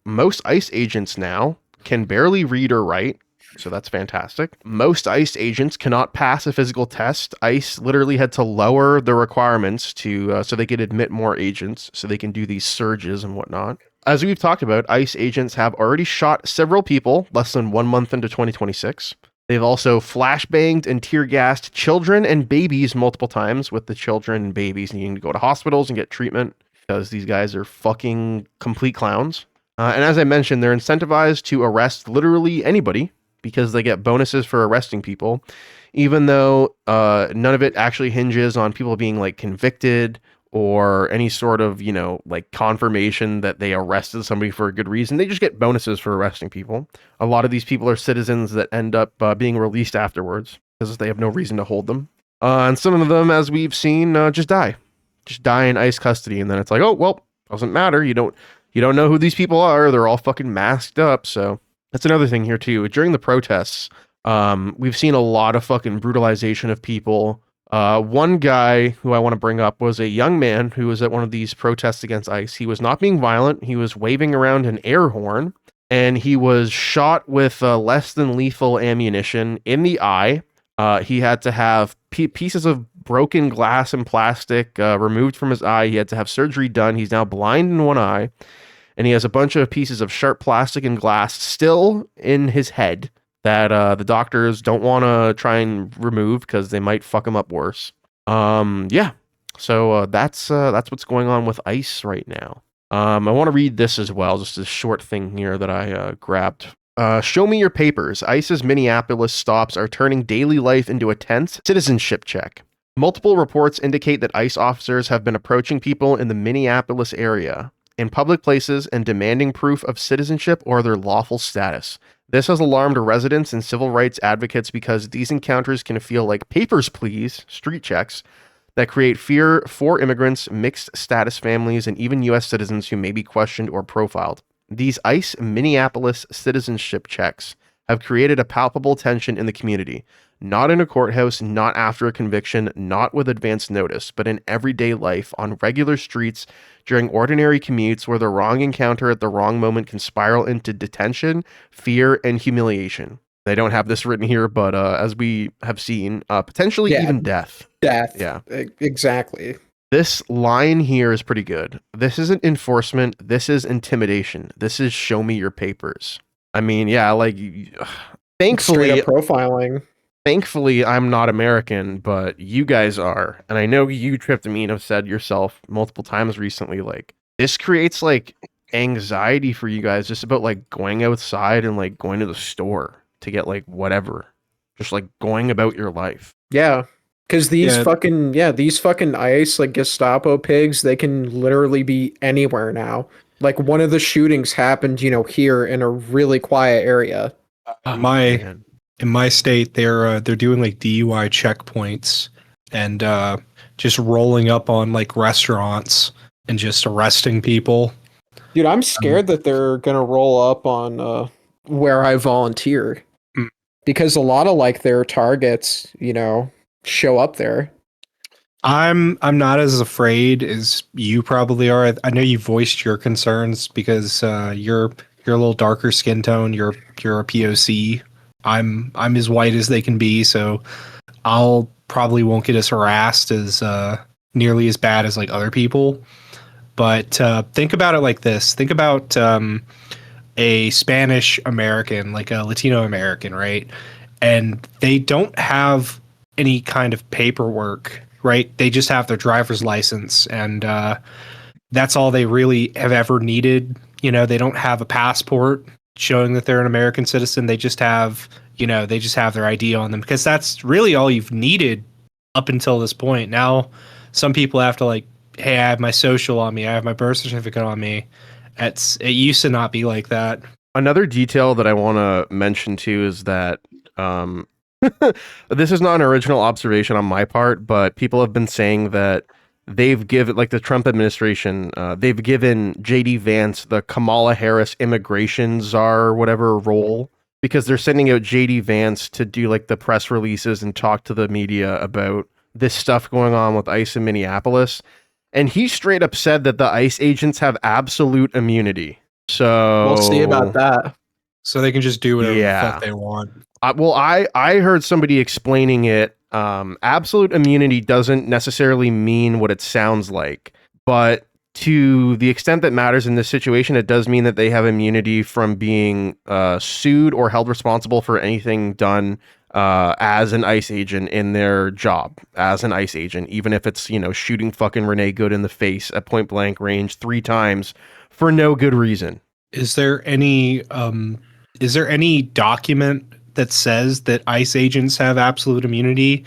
Most ICE agents now can barely read or write, so that's fantastic. Most ICE agents cannot pass a physical test. ICE literally had to lower the requirements to so they could admit more agents, so they can do these surges and whatnot. As we've talked about, ICE agents have already shot several people less than 1 month into 2026. They've also flashbanged and tear-gassed children and babies multiple times, with the children and babies needing to go to hospitals and get treatment because these guys are fucking complete clowns. And as I mentioned, they're incentivized to arrest literally anybody because they get bonuses for arresting people, even though none of it actually hinges on people being like convicted or any sort of, like confirmation that they arrested somebody for a good reason. They just get bonuses for arresting people. A lot of these people are citizens that end up being released afterwards because they have no reason to hold them. And some of them, as we've seen, just die in ICE custody. And then it's like, oh, well, doesn't matter. You don't know who these people are. They're all fucking masked up. So that's another thing here too. During the protests, we've seen a lot of fucking brutalization of people. One guy who I want to bring up was a young man who was at one of these protests against ICE. He was not being violent. He was waving around an air horn, and he was shot with less than lethal ammunition in the eye He had to have pieces of broken glass and plastic removed from his eye. He had to have surgery done. He's now blind in one eye, and he has a bunch of pieces of sharp plastic and glass still in his head that the doctors don't want to try and remove because they might fuck him up worse. Yeah. So that's what's going on with ICE right now. I want to read this as well, just a short thing here that I grabbed. Show me your papers. ICE's Minneapolis stops are turning daily life into a tense citizenship check. Multiple reports indicate that ICE officers have been approaching people in the Minneapolis area in public places and demanding proof of citizenship or their lawful status. This has alarmed residents and civil rights advocates because these encounters can feel like papers, please, street checks that create fear for immigrants, mixed status families, and even U.S. citizens who may be questioned or profiled. These ICE Minneapolis citizenship checks have created a palpable tension in the community, not in a courthouse, not after a conviction, not with advance notice, but in everyday life on regular streets during ordinary commutes where the wrong encounter at the wrong moment can spiral into detention, fear, and humiliation. They don't have this written here, but as we have seen, potentially even death. Death. Yeah. Exactly. This line here is pretty good. This isn't enforcement. This is intimidation. This is show me your papers. I mean, yeah, like, thankfully, Straight up profiling. Thankfully, I'm not American, but you guys are. And I know you, Tryptamine, have said yourself multiple times recently, like, this creates, like, anxiety for you guys just about, like, going outside and, like, going to the store to get, like, whatever. Just, like, going about your life. Yeah. Because these fucking ICE, like, Gestapo pigs, they can literally be anywhere now. Like, one of the shootings happened, here in a really quiet area. In my state, they're doing like DUI checkpoints and just rolling up on like restaurants and just arresting people. Dude, I'm scared that they're gonna roll up on where I volunteer because a lot of like their targets, show up there. I'm not as afraid as you probably are. I know you voiced your concerns because you're a little darker skin tone. You're a POC. I'm as white as they can be, so I'll probably won't get as harassed as nearly as bad as like other people. But think about it like this. Think about a Spanish American, like a Latino American, right? And they don't have any kind of paperwork, right? They just have their driver's license, and that's all they really have ever needed. They don't have a passport showing that they're an American citizen. They just have, their ID on them, because that's really all you've needed up until this point. Now, some people have to like, hey, I have my social on me. I have my birth certificate on me. It used to not be like that. Another detail that I want to mention too is that this is not an original observation on my part, but people have been saying that they've given, like the Trump administration, they've given JD Vance the Kamala Harris immigration czar or whatever role, because they're sending out JD Vance to do like the press releases and talk to the media about this stuff going on with ICE in Minneapolis. And he straight up said that the ICE agents have absolute immunity. So we'll see about that. So they can just do whatever the fuck they want. I heard somebody explaining it. Absolute immunity doesn't necessarily mean what it sounds like, but to the extent that matters in this situation, it does mean that they have immunity from being sued or held responsible for anything done as an ICE agent in their job as an ICE agent, even if it's, shooting fucking Renee Good in the face at point blank range 3 times for no good reason. Is there any document that says that ICE agents have absolute immunity,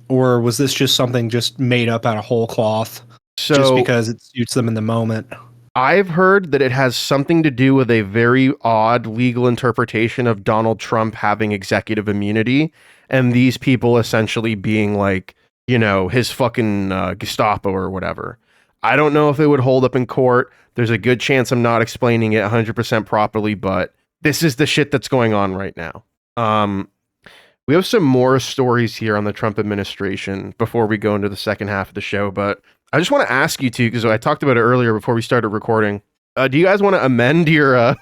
or was this just something just made up out of whole cloth just because it suits them in the moment? I've heard that it has something to do with a very odd legal interpretation of Donald Trump having executive immunity, and these people essentially being like, his fucking Gestapo or whatever. I don't know if it would hold up in court. There's a good chance I'm not explaining it 100% properly, but this is the shit that's going on right now. We have some more stories here on the Trump administration before we go into the second half of the show, but I just want to ask you two, because I talked about it earlier before we started recording. Do you guys want to amend your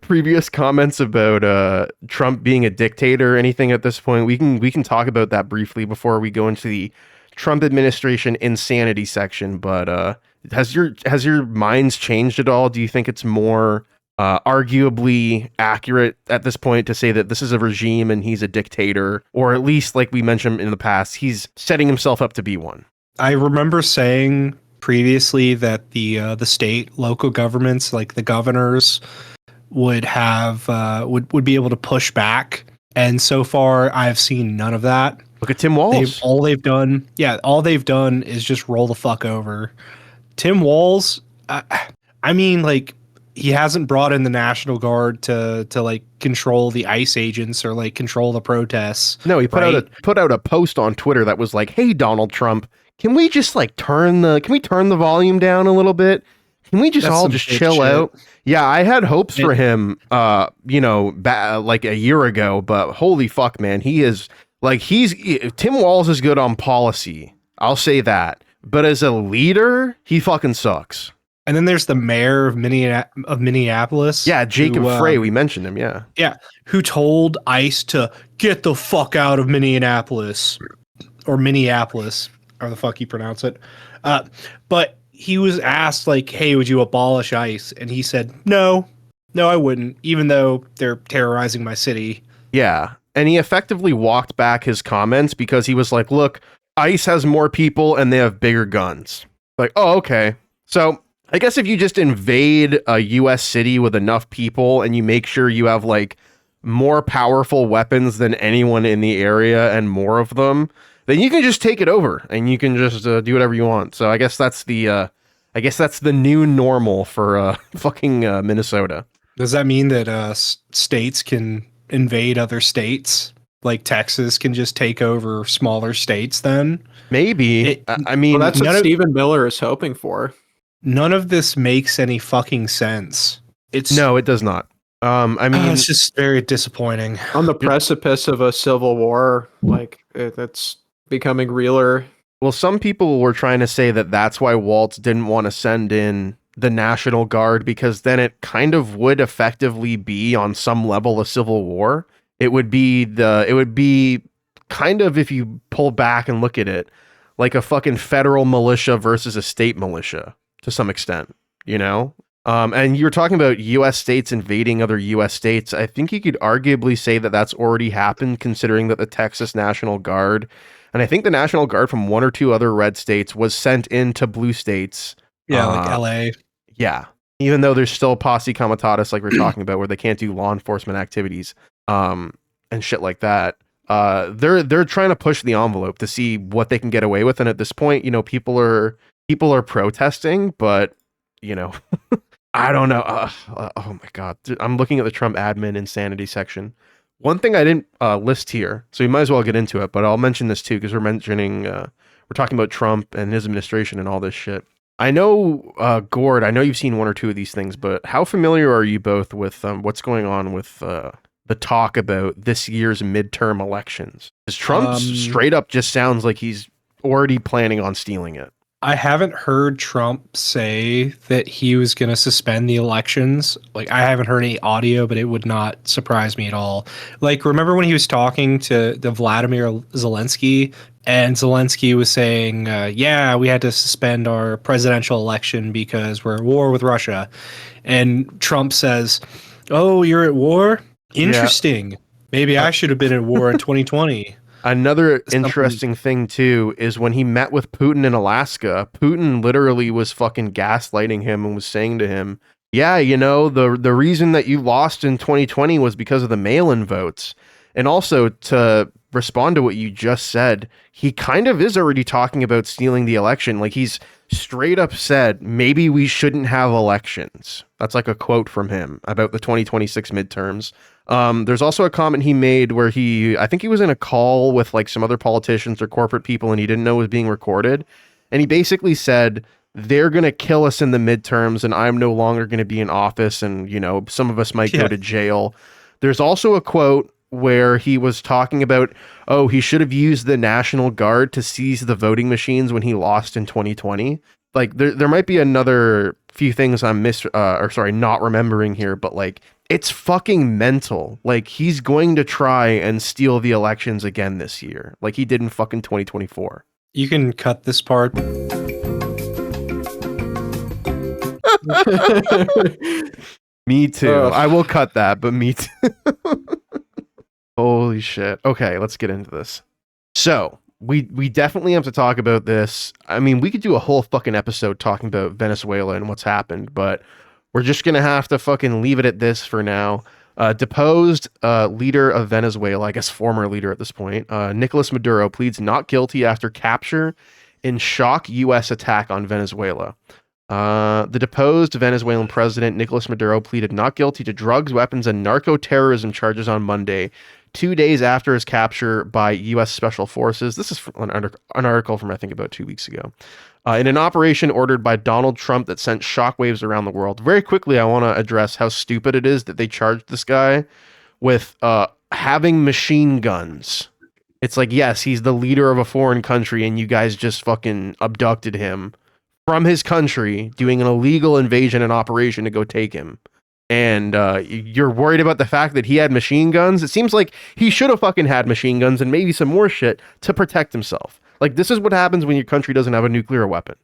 previous comments about Trump being a dictator or anything at this point? We can talk about that briefly before we go into the Trump administration insanity section. But has your minds changed at all? Do you think it's more arguably accurate at this point to say that this is a regime and he's a dictator, or at least, like we mentioned in the past, he's setting himself up to be one? I remember saying previously that the state, local governments, like the governors, would have would be able to push back, and so far I have seen none of that. Look at Tim Walz. All they've done is just roll the fuck over. Tim Walz, I mean, like, he hasn't brought in the National Guard to like control the ICE agents or like control the protests. No, he put out a post on Twitter that was like, "Hey, Donald Trump, can we just like turn the volume down a little bit? Can we just all just chill out?" Yeah, I had hopes for him, like a year ago, but holy fuck, man, Tim Walz is good on policy. I'll say that, but as a leader, he fucking sucks. And then there's the mayor of Minneapolis. Yeah, Jacob Frey. We mentioned him. Yeah. Yeah. Who told ICE to get the fuck out of Minneapolis, or Minneapolis, or the fuck you pronounce it. But he was asked, like, hey, would you abolish ICE? And he said, no, I wouldn't, even though they're terrorizing my city. Yeah. And he effectively walked back his comments because he was like, look, ICE has more people and they have bigger guns. Like, oh, okay. So I guess if you just invade a U.S. city with enough people and you make sure you have like more powerful weapons than anyone in the area and more of them, then you can just take it over and you can just do whatever you want. So I guess that's the new normal for fucking Minnesota. Does that mean that states can invade other states? Like Texas can just take over smaller states then? Maybe. I mean, that's what Stephen Miller is hoping for. None of this makes any fucking sense. No, it does not. I mean, it's just very disappointing. On the precipice of a civil war, like that's becoming realer. Well, some people were trying to say that that's why Waltz didn't want to send in the National Guard, because then it kind of would effectively be on some level a civil war. It would be kind of, if you pull back and look at it, like a fucking federal militia versus a state militia to some extent, you know? And you were talking about U.S. states invading other U.S. states. I think you could arguably say that that's already happened, considering that the Texas National Guard, and I think the National Guard from one or two other red states, was sent into blue states. Yeah, like L.A. Yeah. Even though there's still posse comitatus, like we're talking about, where they can't do law enforcement activities and shit like that. They're trying to push the envelope to see what they can get away with. And at this point, you know, people are protesting, but, you know, I don't know. Oh my God. I'm looking at the Trump admin insanity section. One thing I didn't list here, so we might as well get into it, but I'll mention this too, because we're talking about Trump and his administration and all this shit. I know, Gord, I know you've seen one or two of these things, but how familiar are you both with what's going on with the talk about this year's midterm elections? Because Trump straight up just sounds like he's already planning on stealing it. I haven't heard Trump say that he was going to suspend the elections. Like, I haven't heard any audio, but it would not surprise me at all. Like, remember when he was talking to Vladimir Zelensky, and Zelensky was saying, yeah, we had to suspend our presidential election because we're at war with Russia. And Trump says, oh, you're at war? Interesting. Yeah. Maybe I should have been at war in 2020. Another interesting thing, too, is when he met with Putin in Alaska, Putin literally was fucking gaslighting him and was saying to him, yeah, you know, the reason that you lost in 2020 was because of the mail-in votes. And also, to respond to what you just said, he kind of is already talking about stealing the election. Like, he's straight up said, maybe we shouldn't have elections. That's like a quote from him about the 2026 midterms. There's also a comment he made where I think he was in a call with like some other politicians or corporate people, and he didn't know it was being recorded. And he basically said, they're going to kill us in the midterms and I'm no longer going to be in office. And, you know, some of us might go to jail. There's also a quote where he was talking about, oh, he should have used the National Guard to seize the voting machines when he lost in 2020. like there might be another few things I'm not remembering here, but like it's fucking mental. Like he's going to try and steal the elections again this year, like he did in fucking 2024. You can cut this part. Me too. I will cut that, but me too. Holy shit. Okay, let's get into this. So we definitely have to talk about this. I mean, we could do a whole fucking episode talking about Venezuela and what's happened, but we're just gonna have to fucking leave it at this for now. Deposed leader of Venezuela, I guess former leader at this point, Nicolas Maduro pleads not guilty after capture in shock U.S. attack on Venezuela. The deposed Venezuelan president Nicolas Maduro pleaded not guilty to drugs, weapons, and narco-terrorism charges on Monday, 2 days after his capture by U.S. Special Forces. This is an article from, I think, about 2 weeks ago. In an operation ordered by Donald Trump that sent shockwaves around the world. Very quickly, I want to address how stupid it is that they charged this guy with having machine guns. It's like, yes, he's the leader of a foreign country, and you guys just fucking abducted him from his country, doing an illegal invasion and operation to go take him. And you're worried about the fact that he had machine guns? It seems like he should have fucking had machine guns and maybe some more shit to protect himself. Like, this is what happens when your country doesn't have a nuclear weapon.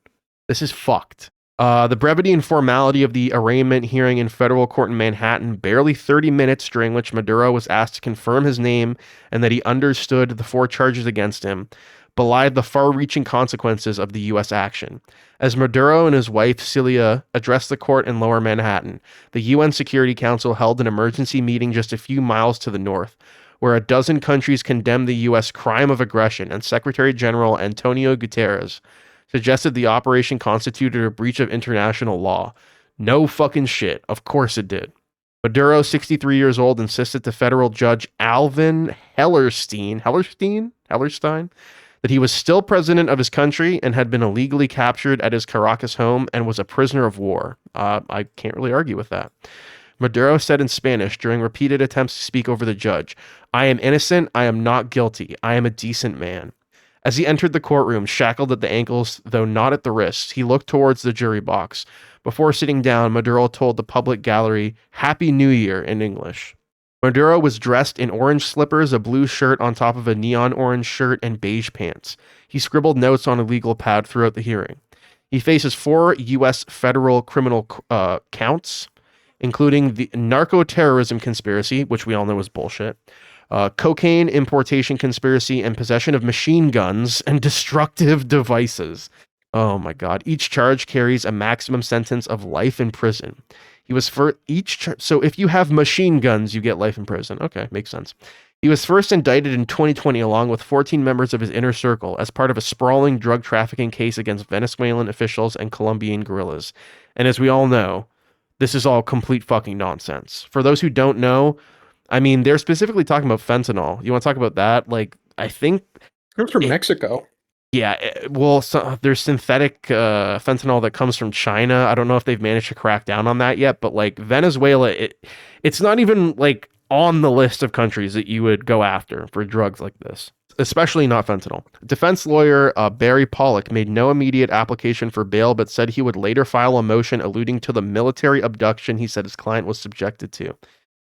This is fucked. The brevity and formality of the arraignment hearing in federal court in Manhattan, barely 30 minutes during which Maduro was asked to confirm his name and that he understood the 4 charges against him, belied the far-reaching consequences of the U.S. action. As Maduro and his wife, Celia, addressed the court in Lower Manhattan, the UN Security Council held an emergency meeting just a few miles to the north, where a dozen countries condemned the U.S. crime of aggression, and Secretary General Antonio Guterres suggested the operation constituted a breach of international law. No fucking shit. Of course it did. Maduro, 63 years old, insisted to federal judge Alvin Hellerstein that he was still president of his country and had been illegally captured at his Caracas home and was a prisoner of war. I can't really argue with that. Maduro said in Spanish during repeated attempts to speak over the judge, "I am innocent. I am not guilty. I am a decent man." As he entered the courtroom, shackled at the ankles, though not at the wrists, he looked towards the jury box. Before sitting down, Maduro told the public gallery, "Happy New Year" in English. Maduro was dressed in orange slippers, a blue shirt on top of a neon orange shirt, and beige pants. He scribbled notes on a legal pad throughout the hearing. He faces 4 U.S. federal criminal counts, including the narco-terrorism conspiracy, which we all know is bullshit, cocaine importation conspiracy, and possession of machine guns and destructive devices. Oh my God. Each charge carries a maximum sentence of life in prison. He was for each so if you have machine guns, you get life in prison. Okay, makes sense. He was first indicted in 2020 along with 14 members of his inner circle as part of a sprawling drug trafficking case against Venezuelan officials and Colombian guerrillas. And as we all know, this is all complete fucking nonsense. For those who don't know, I mean, they're specifically talking about fentanyl. You want to talk about that? Like, I think It comes from Mexico. Yeah, well, there's synthetic fentanyl that comes from China. I don't know if they've managed to crack down on that yet, but like Venezuela, it's not even like on the list of countries that you would go after for drugs like this, especially not fentanyl. Defense lawyer Barry Pollock made no immediate application for bail, but said he would later file a motion alluding to the military abduction he said his client was subjected to.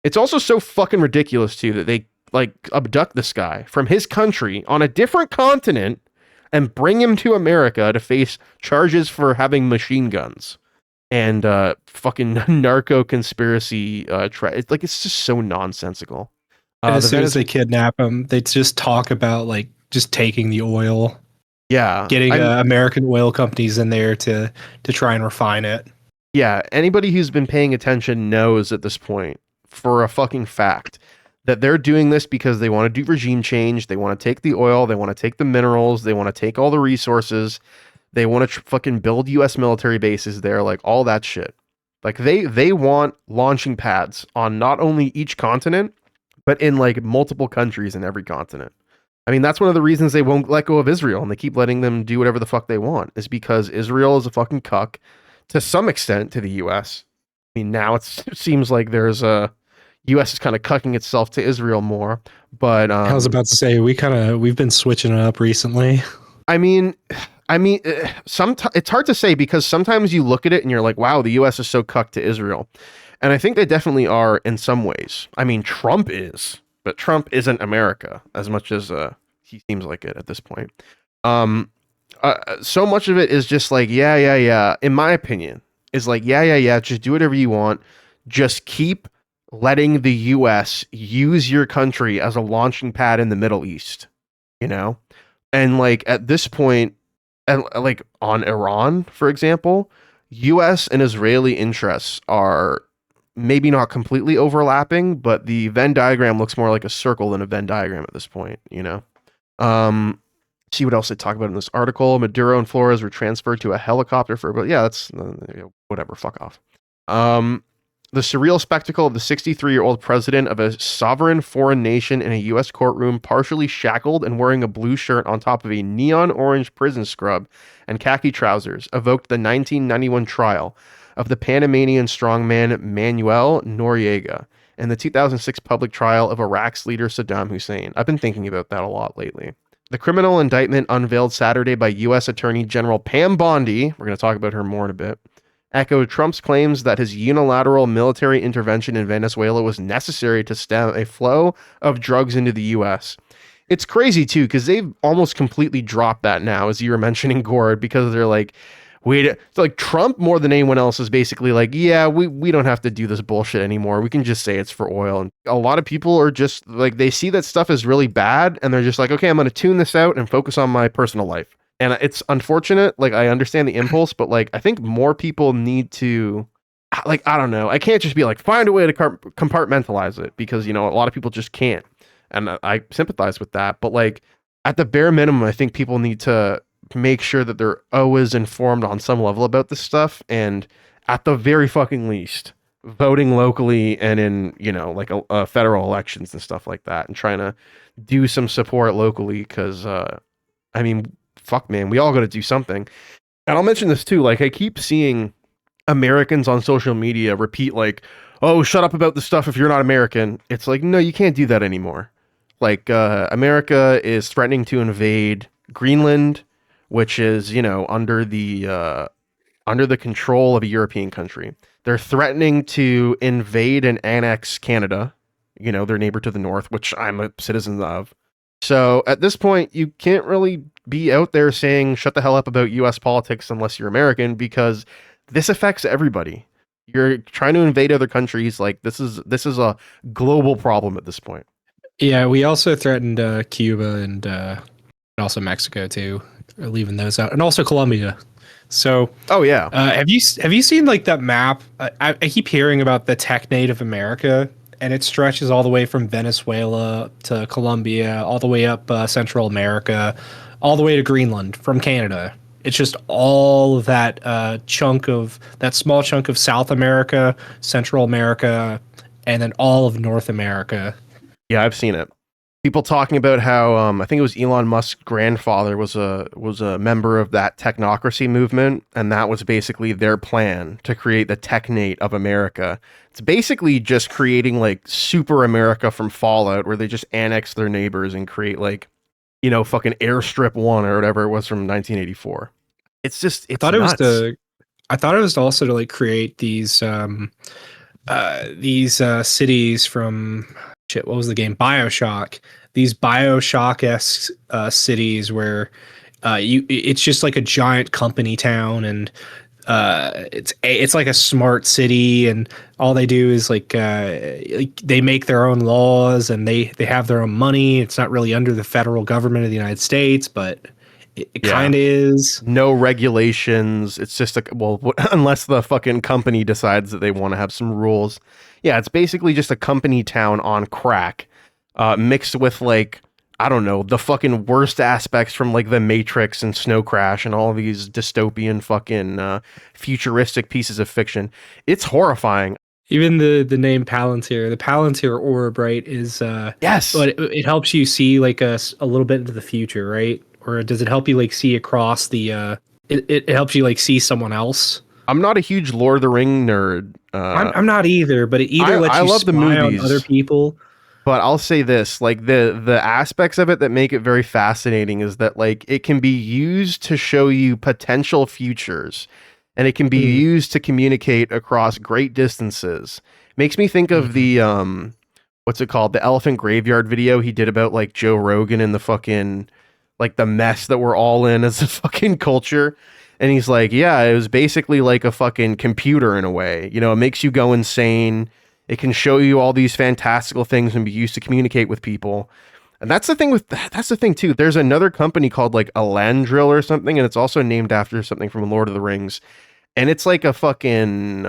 It's also so fucking ridiculous too that they like abduct this guy from his country on a different continent and bring him to America to face charges for having machine guns and fucking narco conspiracy. It's just so nonsensical. And as soon as they kidnap him, they just talk about like just taking the oil. Yeah, getting American oil companies in there to try and refine it. Yeah, anybody who's been paying attention knows at this point for a fucking fact that they're doing this because they want to do regime change. They want to take the oil. They want to take the minerals. They want to take all the resources. They want to fucking build U.S. military bases there, like all that shit. Like they want launching pads on not only each continent, but in like multiple countries in every continent. I mean, that's one of the reasons they won't let go of Israel and they keep letting them do whatever the fuck they want, is because Israel is a fucking cuck to some extent to the U.S. I mean, now it seems like there's a U.S. is kind of cucking itself to Israel more, but I was about to say we've been switching it up recently. I mean, I mean, it's hard to say because sometimes you look at it and you're like, wow, the U.S. is so cucked to Israel. And I think they definitely are in some ways. I mean, Trump is, but Trump isn't America as much as he seems like it at this point. So much of it is just like, yeah, in my opinion, is like, yeah, just do whatever you want. Just keep letting the US use your country as a launching pad in the Middle East, you know? And like at this point, and like on Iran, for example, US and Israeli interests are maybe not completely overlapping, but the Venn diagram looks more like a circle than a Venn diagram at this point, you know? See what else they talk about in this article. Maduro and Flores were transferred to a helicopter but yeah, that's whatever, fuck off. The surreal spectacle of the 63-year-old president of a sovereign foreign nation in a U.S. courtroom, partially shackled and wearing a blue shirt on top of a neon orange prison scrub and khaki trousers, evoked the 1991 trial of the Panamanian strongman Manuel Noriega and the 2006 public trial of Iraq's leader Saddam Hussein. I've been thinking about that a lot lately. The criminal indictment unveiled Saturday by U.S. Attorney General Pam Bondi, we're going to talk about her more in a bit, echoed Trump's claims that his unilateral military intervention in Venezuela was necessary to stem a flow of drugs into the U.S. It's crazy, too, because they've almost completely dropped that now, as you were mentioning, Gord, because they're like, wait, it's like Trump more than anyone else is basically like, yeah, we don't have to do this bullshit anymore. We can just say it's for oil. And a lot of people are just like, they see that stuff is really bad, and they're just like, okay, I'm going to tune this out and focus on my personal life. And it's unfortunate. Like, I understand the impulse, but like, I think more people need to, like, I don't know. I can't just be like, find a way to compartmentalize it because, you know, a lot of people just can't. And I sympathize with that. But like, at the bare minimum, I think people need to make sure that they're always informed on some level about this stuff. And at the very fucking least, voting locally and in, you know, like federal elections and stuff like that, and trying to do some support locally. Because, I mean, fuck, man, we all got to do something. And I'll mention this too. Like, I keep seeing Americans on social media repeat like, oh, shut up about this stuff if you're not American. It's like, no, you can't do that anymore. Like, America is threatening to invade Greenland, which is, you know, under the control of a European country. They're threatening to invade and annex Canada, you know, their neighbor to the north, which I'm a citizen of. So at this point, you can't really be out there saying shut the hell up about US politics unless you're American, because this affects everybody. You're trying to invade other countries. Like, this is a global problem at this point. Yeah, we also threatened Cuba and also Mexico too, leaving those out, and also Colombia. So, oh yeah, have you seen like that map? I keep hearing about the Technate of America, and it stretches all the way from Venezuela to Colombia, all the way up Central America, all the way to Greenland from Canada. It's just all of that small chunk of South America, Central America, and then all of North America. Yeah, I've seen it. People talking about how I think it was Elon Musk's grandfather was a member of that technocracy movement, and that was basically their plan to create the Technate of America. It's basically just creating like Super America from Fallout, where they just annex their neighbors and create like, you know, fucking Airstrip 1 or whatever it was from 1984. It's just, it's nuts. I thought it was also to like create these cities from what was the game? BioShock. These BioShock-esque cities where it's just like a giant company town, and it's like a smart city, and all they do is like they make their own laws, and they have their own money. It's not really under the federal government of the United States, but it kind of is. No regulations. It's just like, well, unless the fucking company decides that they want to have some rules. Yeah, it's basically just a company town on crack, mixed with like, I don't know, the fucking worst aspects from like The Matrix and Snow Crash and all these dystopian fucking futuristic pieces of fiction. It's horrifying. Even the name Palantir, the Palantir orb, right, is yes, but it helps you see like a little bit into the future, right? Or does it help you like see across the? It helps you like see someone else. I'm not a huge Lord of the Ring nerd. I'm not either, but it either lets you love the spy movies on other people, But I'll say this, like the aspects of it that make it very fascinating is that like it can be used to show you potential futures, and it can be used to communicate across great distances. Makes me think of the what's it called? The elephant graveyard video he did about like Joe Rogan and the fucking like the mess that we're all in as a fucking culture. And he's like, yeah, it was basically like a fucking computer in a way. You know, it makes you go insane. It can show you all these fantastical things and be used to communicate with people. And that's the thing too. There's another company called like Elandril or something, and it's also named after something from Lord of the Rings. And it's like a fucking,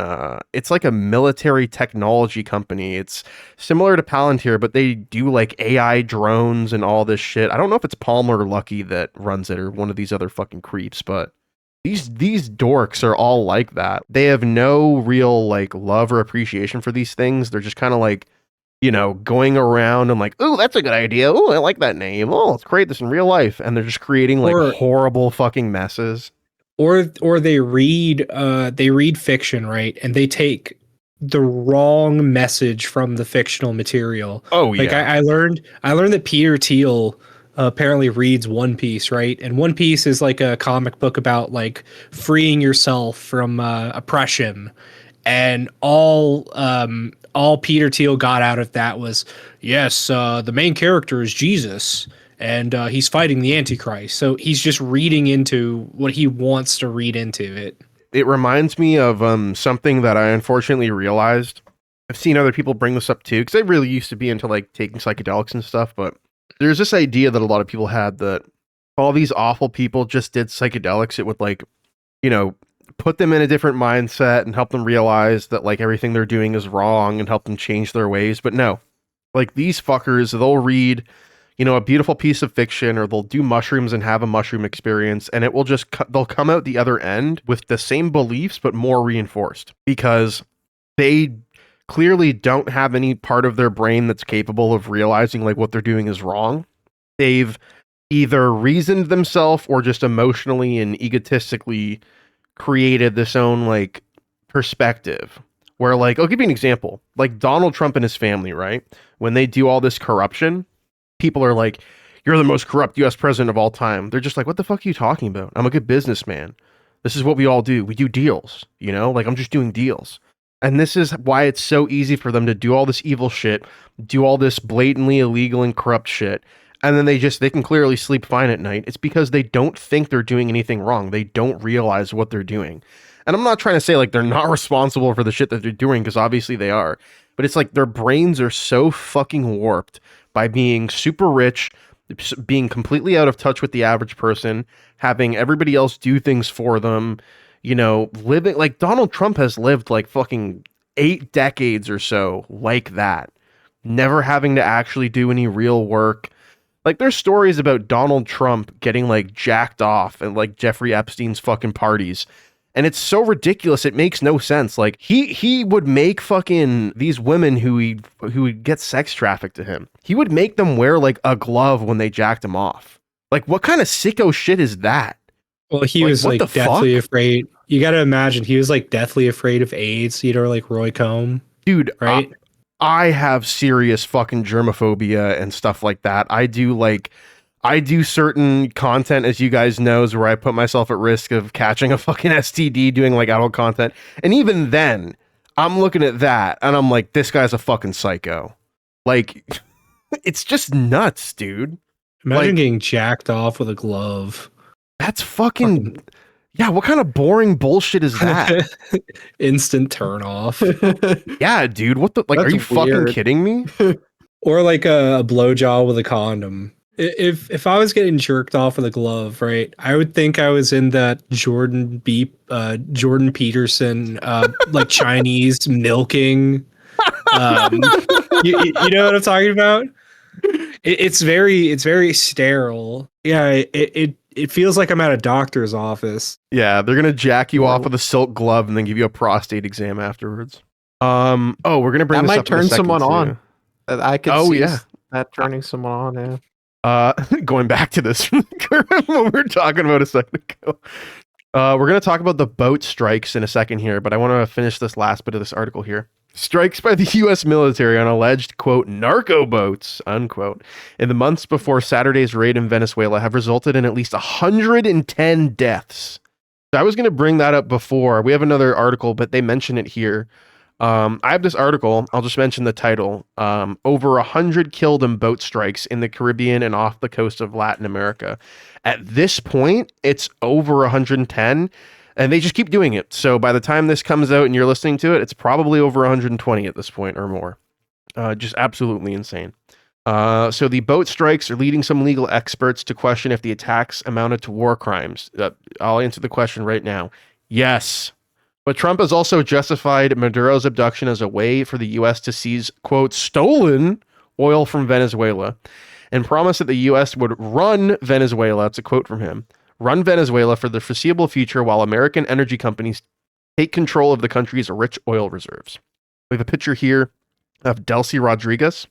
it's like a military technology company. It's similar to Palantir, but they do like AI drones and all this shit. I don't know if it's Palmer or Lucky that runs it or one of these other fucking creeps, but these dorks are all like that. They have no real like love or appreciation for these things. They're just kind of like, you know, going around and like, oh, that's a good idea. Oh, I like that name. Oh, let's create this in real life. And they're just creating like horrible fucking messes. Or they read fiction, right? And they take the wrong message from the fictional material. Oh yeah. Like I learned that Peter Thiel apparently reads One Piece, right? And One Piece is like a comic book about like freeing yourself from oppression. And all Peter Thiel got out of that was, yes, the main character is Jesus, and he's fighting the Antichrist. So he's just reading into what he wants to read into it. It reminds me of something that I unfortunately realized. I've seen other people bring this up too, because I really used to be into like taking psychedelics and stuff, but there's this idea that a lot of people had that all these awful people just did psychedelics. It would like, you know, put them in a different mindset and help them realize that like everything they're doing is wrong and help them change their ways. But no, like these fuckers, they'll read, you know, a beautiful piece of fiction, or they'll do mushrooms and have a mushroom experience, and it will just they'll come out the other end with the same beliefs but more reinforced, because they clearly don't have any part of their brain that's capable of realizing like what they're doing is wrong. They've either reasoned themselves or just emotionally and egotistically created this own like perspective where, like, I'll give you an example, like Donald Trump and his family, right? When they do all this corruption, people are like, you're the most corrupt US president of all time. They're just like, what the fuck are you talking about? I'm a good businessman. This is what we all do. We do deals, you know, like I'm just doing deals. And this is why it's so easy for them to do all this evil shit, do all this blatantly illegal and corrupt shit. And then they can clearly sleep fine at night. It's because they don't think they're doing anything wrong. They don't realize what they're doing. And I'm not trying to say like they're not responsible for the shit that they're doing, because obviously they are. But it's like their brains are so fucking warped by being super rich, being completely out of touch with the average person, having everybody else do things for them, you know, living like Donald Trump has lived like fucking 8 decades or so like that, never having to actually do any real work. Like, there's stories about Donald Trump getting like jacked off at like Jeffrey Epstein's fucking parties. And it's so ridiculous, it makes no sense. Like he would make fucking these women who would get sex trafficked to him, he would make them wear like a glove when they jacked him off. Like, what kind of sicko shit is that? Well, he was like deathly afraid. You got to imagine he was like deathly afraid of AIDS, you know, like Roy Cohn. Dude, right? I have serious fucking germophobia and stuff like that. I do certain content, as you guys knows, where I put myself at risk of catching a fucking STD doing like adult content. And even then, I'm looking at that and I'm like, this guy's a fucking psycho. Like, it's just nuts, dude. Imagine like, getting jacked off with a glove. That's fucking yeah, what kind of boring bullshit is that? Instant turn off. Yeah, dude, what the, like, That's are you weird. fucking kidding me? Or like a blowjob with a condom. If I was getting jerked off with a glove, right, I would think I was in that Jordan Peterson like Chinese milking. You know what I'm talking about? It's very sterile. Yeah, it feels like I'm at a doctor's office. Yeah, they're gonna jack you off with a silk glove and then give you a prostate exam afterwards. We're gonna bring that this might up in a turn second, someone too. on. I could Oh, see yeah. that turning someone on. Yeah. Going back to this what we were talking about a second ago. We're gonna talk about the boat strikes in a second here, but I want to finish this last bit of this article here. Strikes by the U.S. military on alleged, quote, narco boats, unquote, in the months before Saturday's raid in Venezuela have resulted in at least 110 deaths. So I was going to bring that up before. We have another article, but they mention it here. I have this article. I'll just mention the title. Over 100 killed in boat strikes in the Caribbean and off the coast of Latin America. At this point, it's over 110. And they just keep doing it. So by the time this comes out and you're listening to it, it's probably over 120 at this point or more. Just absolutely insane. So the boat strikes are leading some legal experts to question if the attacks amounted to war crimes. I'll answer the question right now. Yes. But Trump has also justified Maduro's abduction as a way for the U.S. to seize, quote, stolen oil from Venezuela and promised that the U.S. would run Venezuela. It's a quote from him. Run Venezuela for the foreseeable future while American energy companies take control of the country's rich oil reserves. We have a picture here of Delcy Rodriguez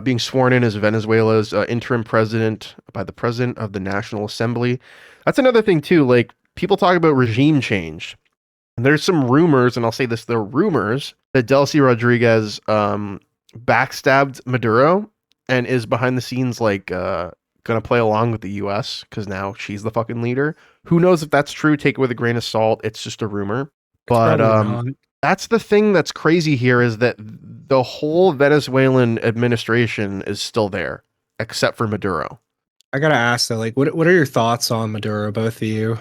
being sworn in as Venezuela's interim president by the president of the National Assembly. That's another thing too. Like, people talk about regime change. And there's some rumors, and I'll say this, there are rumors that Delcy Rodriguez backstabbed Maduro and is behind the scenes like going to play along with the US because now she's the fucking leader. Who knows if that's true? Take it with a grain of salt. It's just a rumor. But that's the thing that's crazy here is that the whole Venezuelan administration is still there, except for Maduro. I gotta ask though, like, what are your thoughts on Maduro, both of you?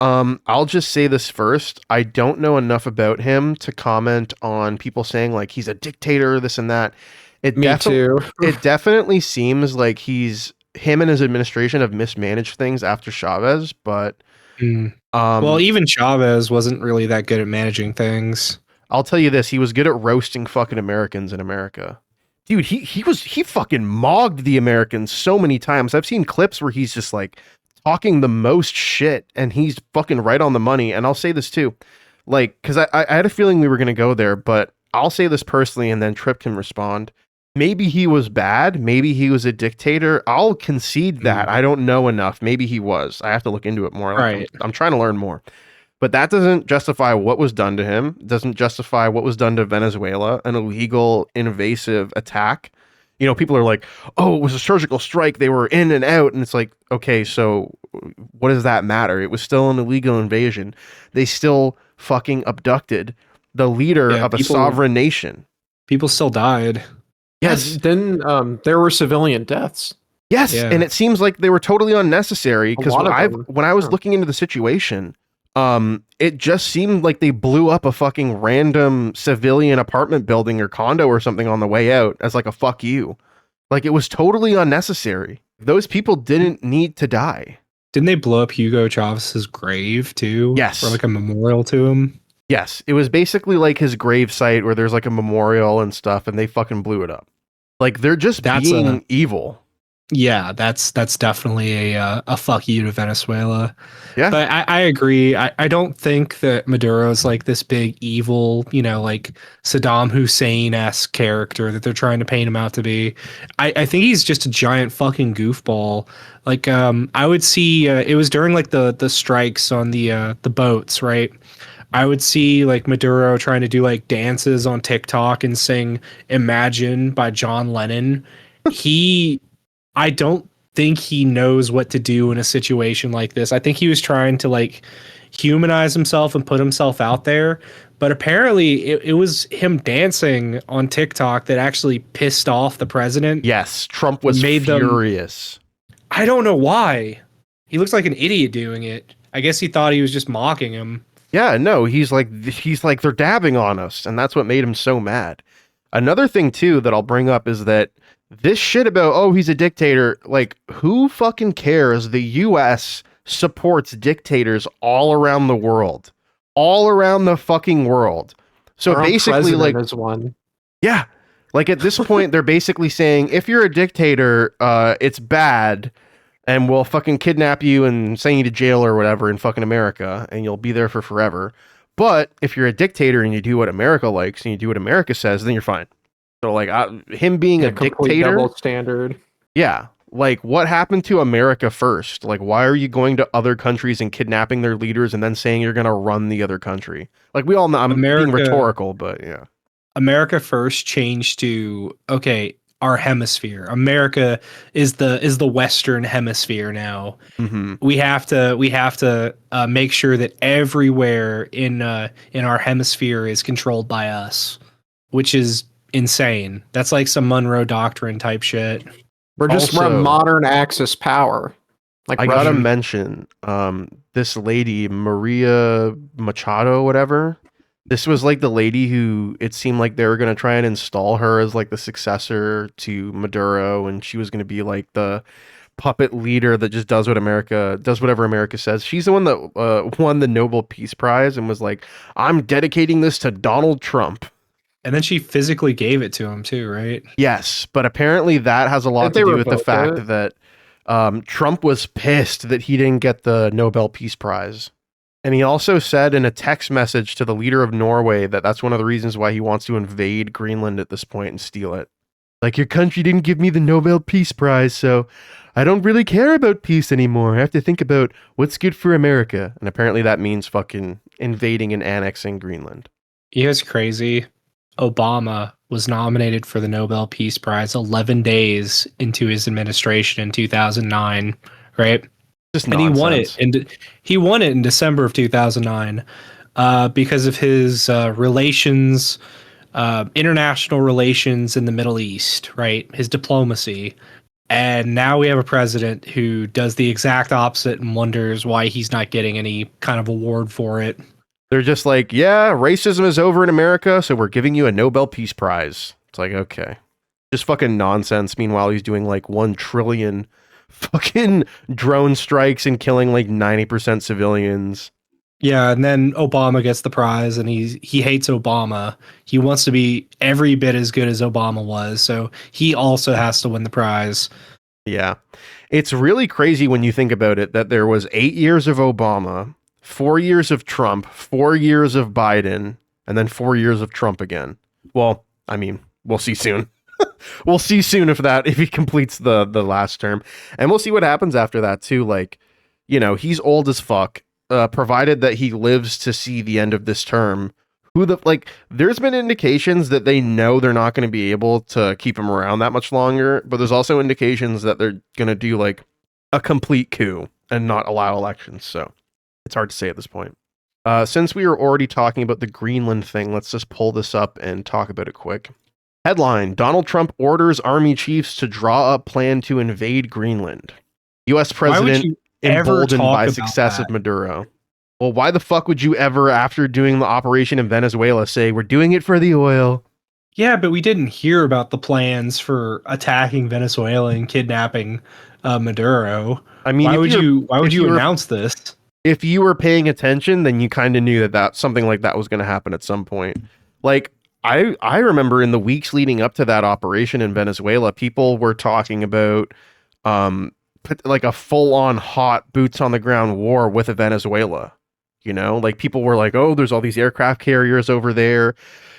I'll just say this first. I don't know enough about him to comment on people saying like he's a dictator, this and that. Me too. It definitely seems like him and his administration have mismanaged things after Chavez, but well, even Chavez wasn't really that good at managing things. I'll tell you this, he was good at roasting fucking Americans in America. Dude, he fucking mogged the Americans so many times. I've seen clips where he's just like talking the most shit and he's fucking right on the money. And I'll say this too, like, because I had a feeling we were going to go there, but I'll say this personally and then Tripp can respond. Maybe he was bad. Maybe he was a dictator. I'll concede that. I don't know enough. Maybe he was. I have to look into it more. Right. I'm trying to learn more. But that doesn't justify what was done to him. Doesn't justify what was done to Venezuela, an illegal, invasive attack. You know, people are like, oh, it was a surgical strike. They were in and out. And it's like, okay, so what does that matter? It was still an illegal invasion. They still fucking abducted the leader of a sovereign nation. People still died. Yes. Then there were civilian deaths. Yes, and it seems like they were totally unnecessary because when I was looking into the situation, it just seemed like they blew up a fucking random civilian apartment building or condo or something on the way out as like a fuck you. Like, it was totally unnecessary. Those people didn't need to die. Didn't they blow up Hugo Chavez's grave too? Yes. For like a memorial to him? Yes, it was basically like his grave site where there's like a memorial and stuff, and they fucking blew it up. Like, they're just being evil. Yeah, that's definitely a fuck you to Venezuela. Yeah. But I agree. I don't think that Maduro is like this big evil, you know, like Saddam Hussein-esque character that they're trying to paint him out to be. I think he's just a giant fucking goofball. Like, I would see it was during like the strikes on the boats, right? I would see like Maduro trying to do like dances on TikTok and sing Imagine by John Lennon. I don't think he knows what to do in a situation like this. I think he was trying to like humanize himself and put himself out there. But apparently it was him dancing on TikTok that actually pissed off the president. Yes, Trump was furious. I don't know why. He looks like an idiot doing it. I guess he thought he was just mocking him. Yeah, no, he's like they're dabbing on us, and that's what made him so mad. Another thing too that I'll bring up is that this shit about, oh, he's a dictator, like, who fucking cares? The US supports dictators all around the world. All around the fucking world. So basically, like, is one. Yeah. Like, at this point, they're basically saying, if you're a dictator, it's bad, and we'll fucking kidnap you and send you to jail or whatever in fucking America, and you'll be there for forever. But if you're a dictator and you do what America likes and you do what America says, then you're fine. So, like, him being a dictator, double standard. Yeah, like, what happened to America first? Like, why are you going to other countries and kidnapping their leaders and then saying you're going to run the other country? Like, we all know, I'm being rhetorical, but yeah. America first changed to, okay, our hemisphere. America is the Western hemisphere now. Mm-hmm. We have to make sure that everywhere in our hemisphere is controlled by us, which is insane. That's like some Monroe Doctrine type shit. We're just we're a Also- modern Axis power. Like I gotta Russian. mention, this lady Maria Machado, whatever. This was like the lady who it seemed like they were gonna try and install her as like the successor to Maduro, and she was gonna be like the puppet leader that just does whatever America says. She's the one that won the Nobel Peace Prize and was like, "I'm dedicating this to Donald Trump." And then she physically gave it to him too, right? Yes, but apparently that has a lot Did to they do with the revoke fact it? that Trump was pissed that he didn't get the Nobel Peace Prize. And he also said in a text message to the leader of Norway that that's one of the reasons why he wants to invade Greenland at this point and steal it. Like, your country didn't give me the Nobel Peace Prize, so I don't really care about peace anymore. I have to think about what's good for America. And apparently that means fucking invading and annexing Greenland. You know what's crazy? Obama was nominated for the Nobel Peace Prize 11 days into his administration in 2009, right? Just And nonsense. he won it in December of 2009 because of his relations, international relations in the Middle East, right? His diplomacy. And now we have a president who does the exact opposite and wonders why he's not getting any kind of award for it. They're just like, yeah, racism is over in America, so we're giving you a Nobel Peace Prize. It's like, okay. Just fucking nonsense. Meanwhile, he's doing like 1 trillion fucking drone strikes and killing like 90% civilians. Yeah, and then Obama gets the prize, and he hates Obama. He wants to be every bit as good as Obama was, so he also has to win the prize. Yeah. It's really crazy when you think about it that there was 8 years of Obama, 4 years of Trump, 4 years of Biden, and then 4 years of Trump again. Well, I mean, we'll see soon. We'll see soon if he completes the last term. And we'll see what happens after that too. Like, you know, he's old as fuck. Provided that he lives to see the end of this term. There's been indications that they know they're not going to be able to keep him around that much longer, but there's also indications that they're going to do like a complete coup and not allow elections. So it's hard to say at this point. Since we were already talking about the Greenland thing, let's just pull this up and talk about it quick. Headline: Donald Trump orders army chiefs to draw up plan to invade Greenland. U.S. president emboldened by success of Maduro. Well, why the fuck would you ever, after doing the operation in Venezuela, say we're doing it for the oil? Yeah, but we didn't hear about the plans for attacking Venezuela and kidnapping Maduro. I mean, why would you announce this? If you were paying attention, then you kind of knew that something like that was going to happen at some point. Like, I remember in the weeks leading up to that operation in Venezuela, people were talking about like a full-on hot boots on the ground war with Venezuela. You know, like people were like, oh, there's all these aircraft carriers over there.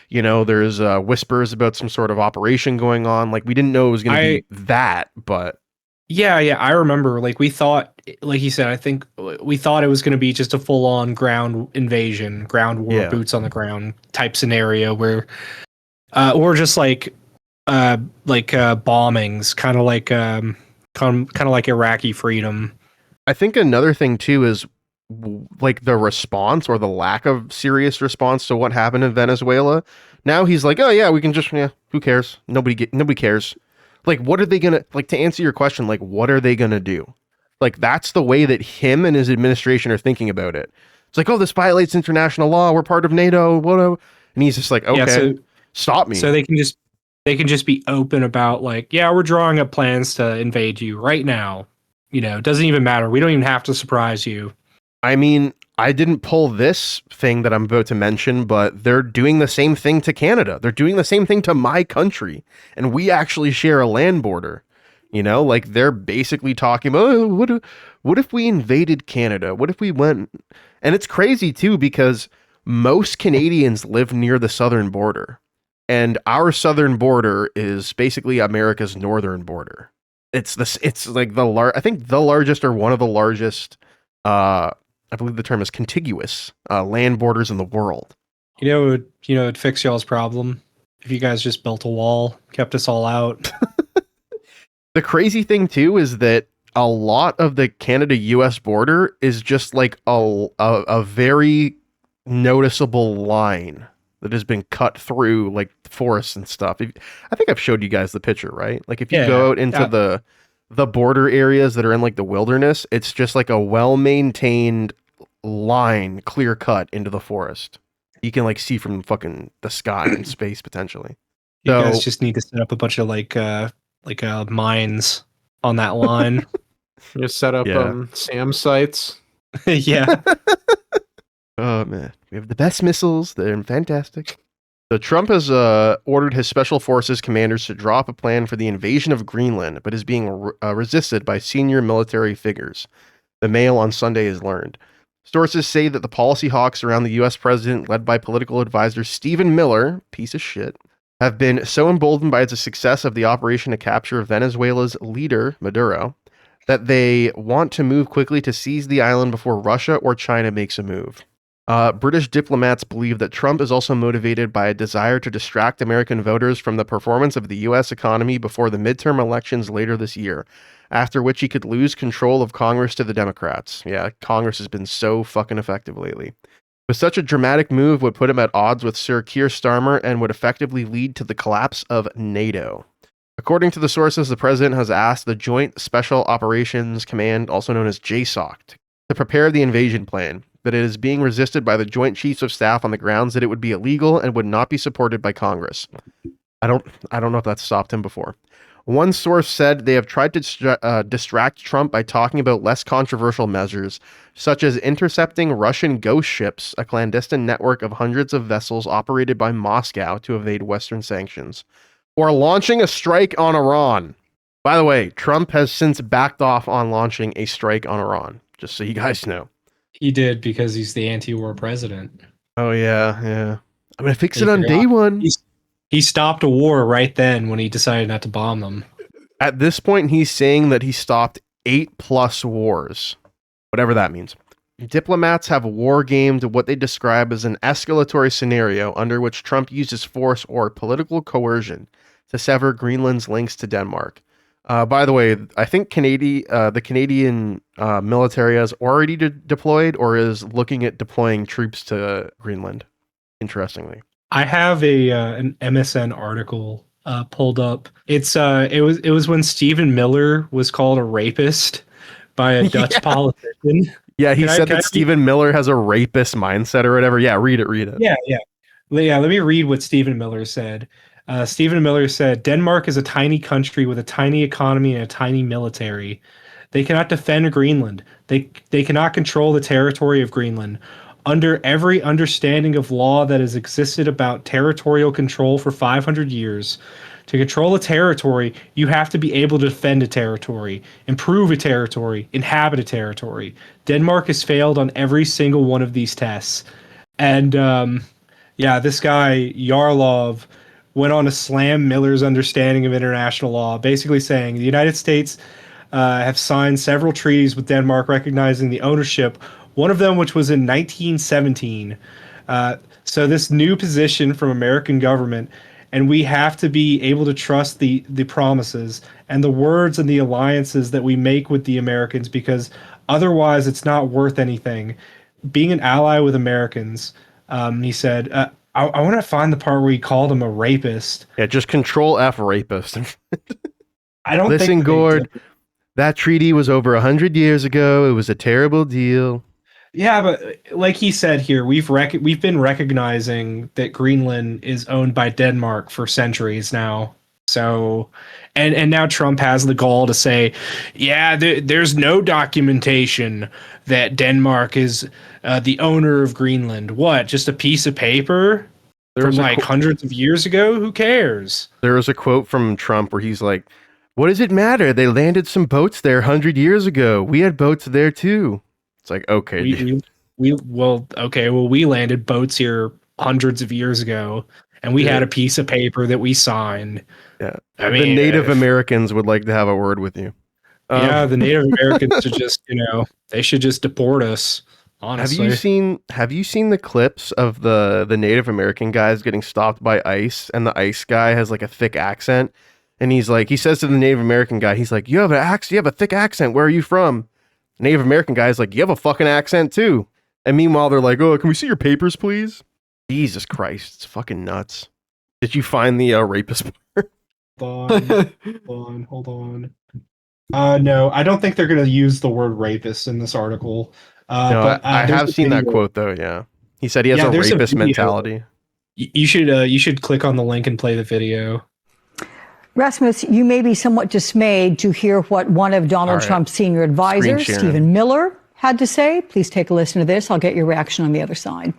You know, there's whispers about some sort of operation going on. Like, we didn't know it was going to be that, but yeah, I remember. Like, we thought, like you said, I think we thought it was going to be just a full-on ground invasion, ground war, boots on the ground type scenario where, or just like bombings, kind of like Iraqi freedom. I think another thing too is like the response or the lack of serious response to what happened in Venezuela. Now he's like, oh yeah, we can just, who cares? Nobody cares. Like, what are they gonna, like, to answer your question, like, what are they gonna do? Like, that's the way that him and his administration are thinking about it. It's like, oh, this violates international law. We're part of NATO. Whatever. And he's just like, okay, stop me. So they can just be open about like, yeah, we're drawing up plans to invade you right now. You know, it doesn't even matter. We don't even have to surprise you. I mean, I didn't pull this thing that I'm about to mention, but they're doing the same thing to Canada. They're doing the same thing to my country. And we actually share a land border. You know, like they're basically talking about, oh, what if we invaded Canada? What if we went? And it's crazy too, because most Canadians live near the southern border. And our southern border is basically America's northern border. It's like I think the largest or one of the largest, I believe the term is contiguous land borders in the world. You know, it'd fix y'all's problem. if you guys just built a wall, kept us all out. The crazy thing too is that a lot of the Canada-US border is just like a very noticeable line that has been cut through like forests and stuff. I think I've showed you guys the picture, right? Like if you go out into the border areas that are in like the wilderness, it's just like a well-maintained line clear cut into the forest. You can like see from fucking the sky and space potentially. You guys just need to set up a bunch of mines on that line. Just set up SAM sites. Yeah. Oh man, we have the best missiles. They're fantastic. So Trump has ordered his special forces commanders to draw up a plan for the invasion of Greenland, but is being resisted by senior military figures. The Mail on Sunday has learned. Sources say that the policy hawks around the U.S. president, led by political advisor Stephen Miller, piece of shit, have been so emboldened by the success of the operation to capture Venezuela's leader, Maduro, that they want to move quickly to seize the island before Russia or China makes a move. British diplomats believe that Trump is also motivated by a desire to distract American voters from the performance of the U.S. economy before the midterm elections later this year, after which he could lose control of Congress to the Democrats. Yeah, Congress has been so fucking effective lately. But such a dramatic move would put him at odds with Sir Keir Starmer and would effectively lead to the collapse of NATO. According to the sources, the president has asked the Joint Special Operations Command, also known as JSOC, to prepare the invasion plan, but it is being resisted by the Joint Chiefs of Staff on the grounds that it would be illegal and would not be supported by Congress. I don't know if that's stopped him before. One source said they have tried to distract Trump by talking about less controversial measures, such as intercepting Russian ghost ships, a clandestine network of hundreds of vessels operated by Moscow to evade Western sanctions, or launching a strike on Iran. By the way, Trump has since backed off on launching a strike on Iran, just so you guys know. He did because he's the anti-war president. Oh, yeah. I'm going to fix it on day one. He stopped a war right then when he decided not to bomb them. At this point, he's saying that he stopped 8+ wars, whatever that means. Diplomats have war-gamed what they describe as an escalatory scenario under which Trump uses force or political coercion to sever Greenland's links to Denmark. By the way, I think the Canadian military has already deployed or is looking at deploying troops to Greenland, interestingly. I have an MSN article pulled up. It was when Stephen Miller was called a rapist by a Dutch politician. Yeah, he said that Stephen Miller has a rapist mindset or whatever. Yeah, read it. Yeah. Let me read what Stephen Miller said. Stephen Miller said, Denmark is a tiny country with a tiny economy and a tiny military. They cannot defend Greenland. They cannot control the territory of Greenland. Under every understanding of law that has existed about territorial control for 500 years, to control a territory, you have to be able to defend a territory, improve a territory, inhabit a territory. Denmark has failed on every single one of these tests. And this guy, Yarlov, went on to slam Miller's understanding of international law, basically saying the United States have signed several treaties with Denmark recognizing the ownership, one of them which was in 1917. So this new position from American government, and we have to be able to trust the promises and the words and the alliances that we make with the Americans, because otherwise it's not worth anything. Being an ally with Americans, he said, I want to find the part where he called him a rapist. Yeah, just Control F rapist. I don't Listen, think Gord, that treaty was over 100 years ago. It was a terrible deal. Yeah, but like he said here, we've been recognizing that Greenland is owned by Denmark for centuries now. So, and now Trump has the gall to say, yeah, there's no documentation that Denmark is the owner of Greenland. What? Just a piece of paper from like hundreds of years ago? Who cares? There was a quote from Trump where he's like, "What does it matter? They landed some boats there 100 years ago. We had boats there too." It's like, okay, we landed boats here hundreds of years ago, and we had a piece of paper that we signed. Yeah, I mean, the Native Americans would like to have a word with you. The Native Americans should just, they should just deport us. honestly. Have you seen the clips of the Native American guys getting stopped by ICE, and the ICE guy has like a thick accent, and he says to the Native American guy, he's like, you have a thick accent, where are you from? Native American guy's like, you have a fucking accent too. And meanwhile they're like, oh, can we see your papers please? Jesus Christ, it's fucking nuts. Did you find the rapist part? Hold on. No, I don't think they're going to use the word rapist in this article. No, I there's have a seen that video. quote though. Yeah, he said he has Yeah, a there's a rapist video. mentality. You should click on the link and play the video. Rasmus, you may be somewhat dismayed to hear what one of Donald right. Trump's senior advisors, sharing. Stephen Miller, had to say. Please take a listen to this. I'll get your reaction on the other side.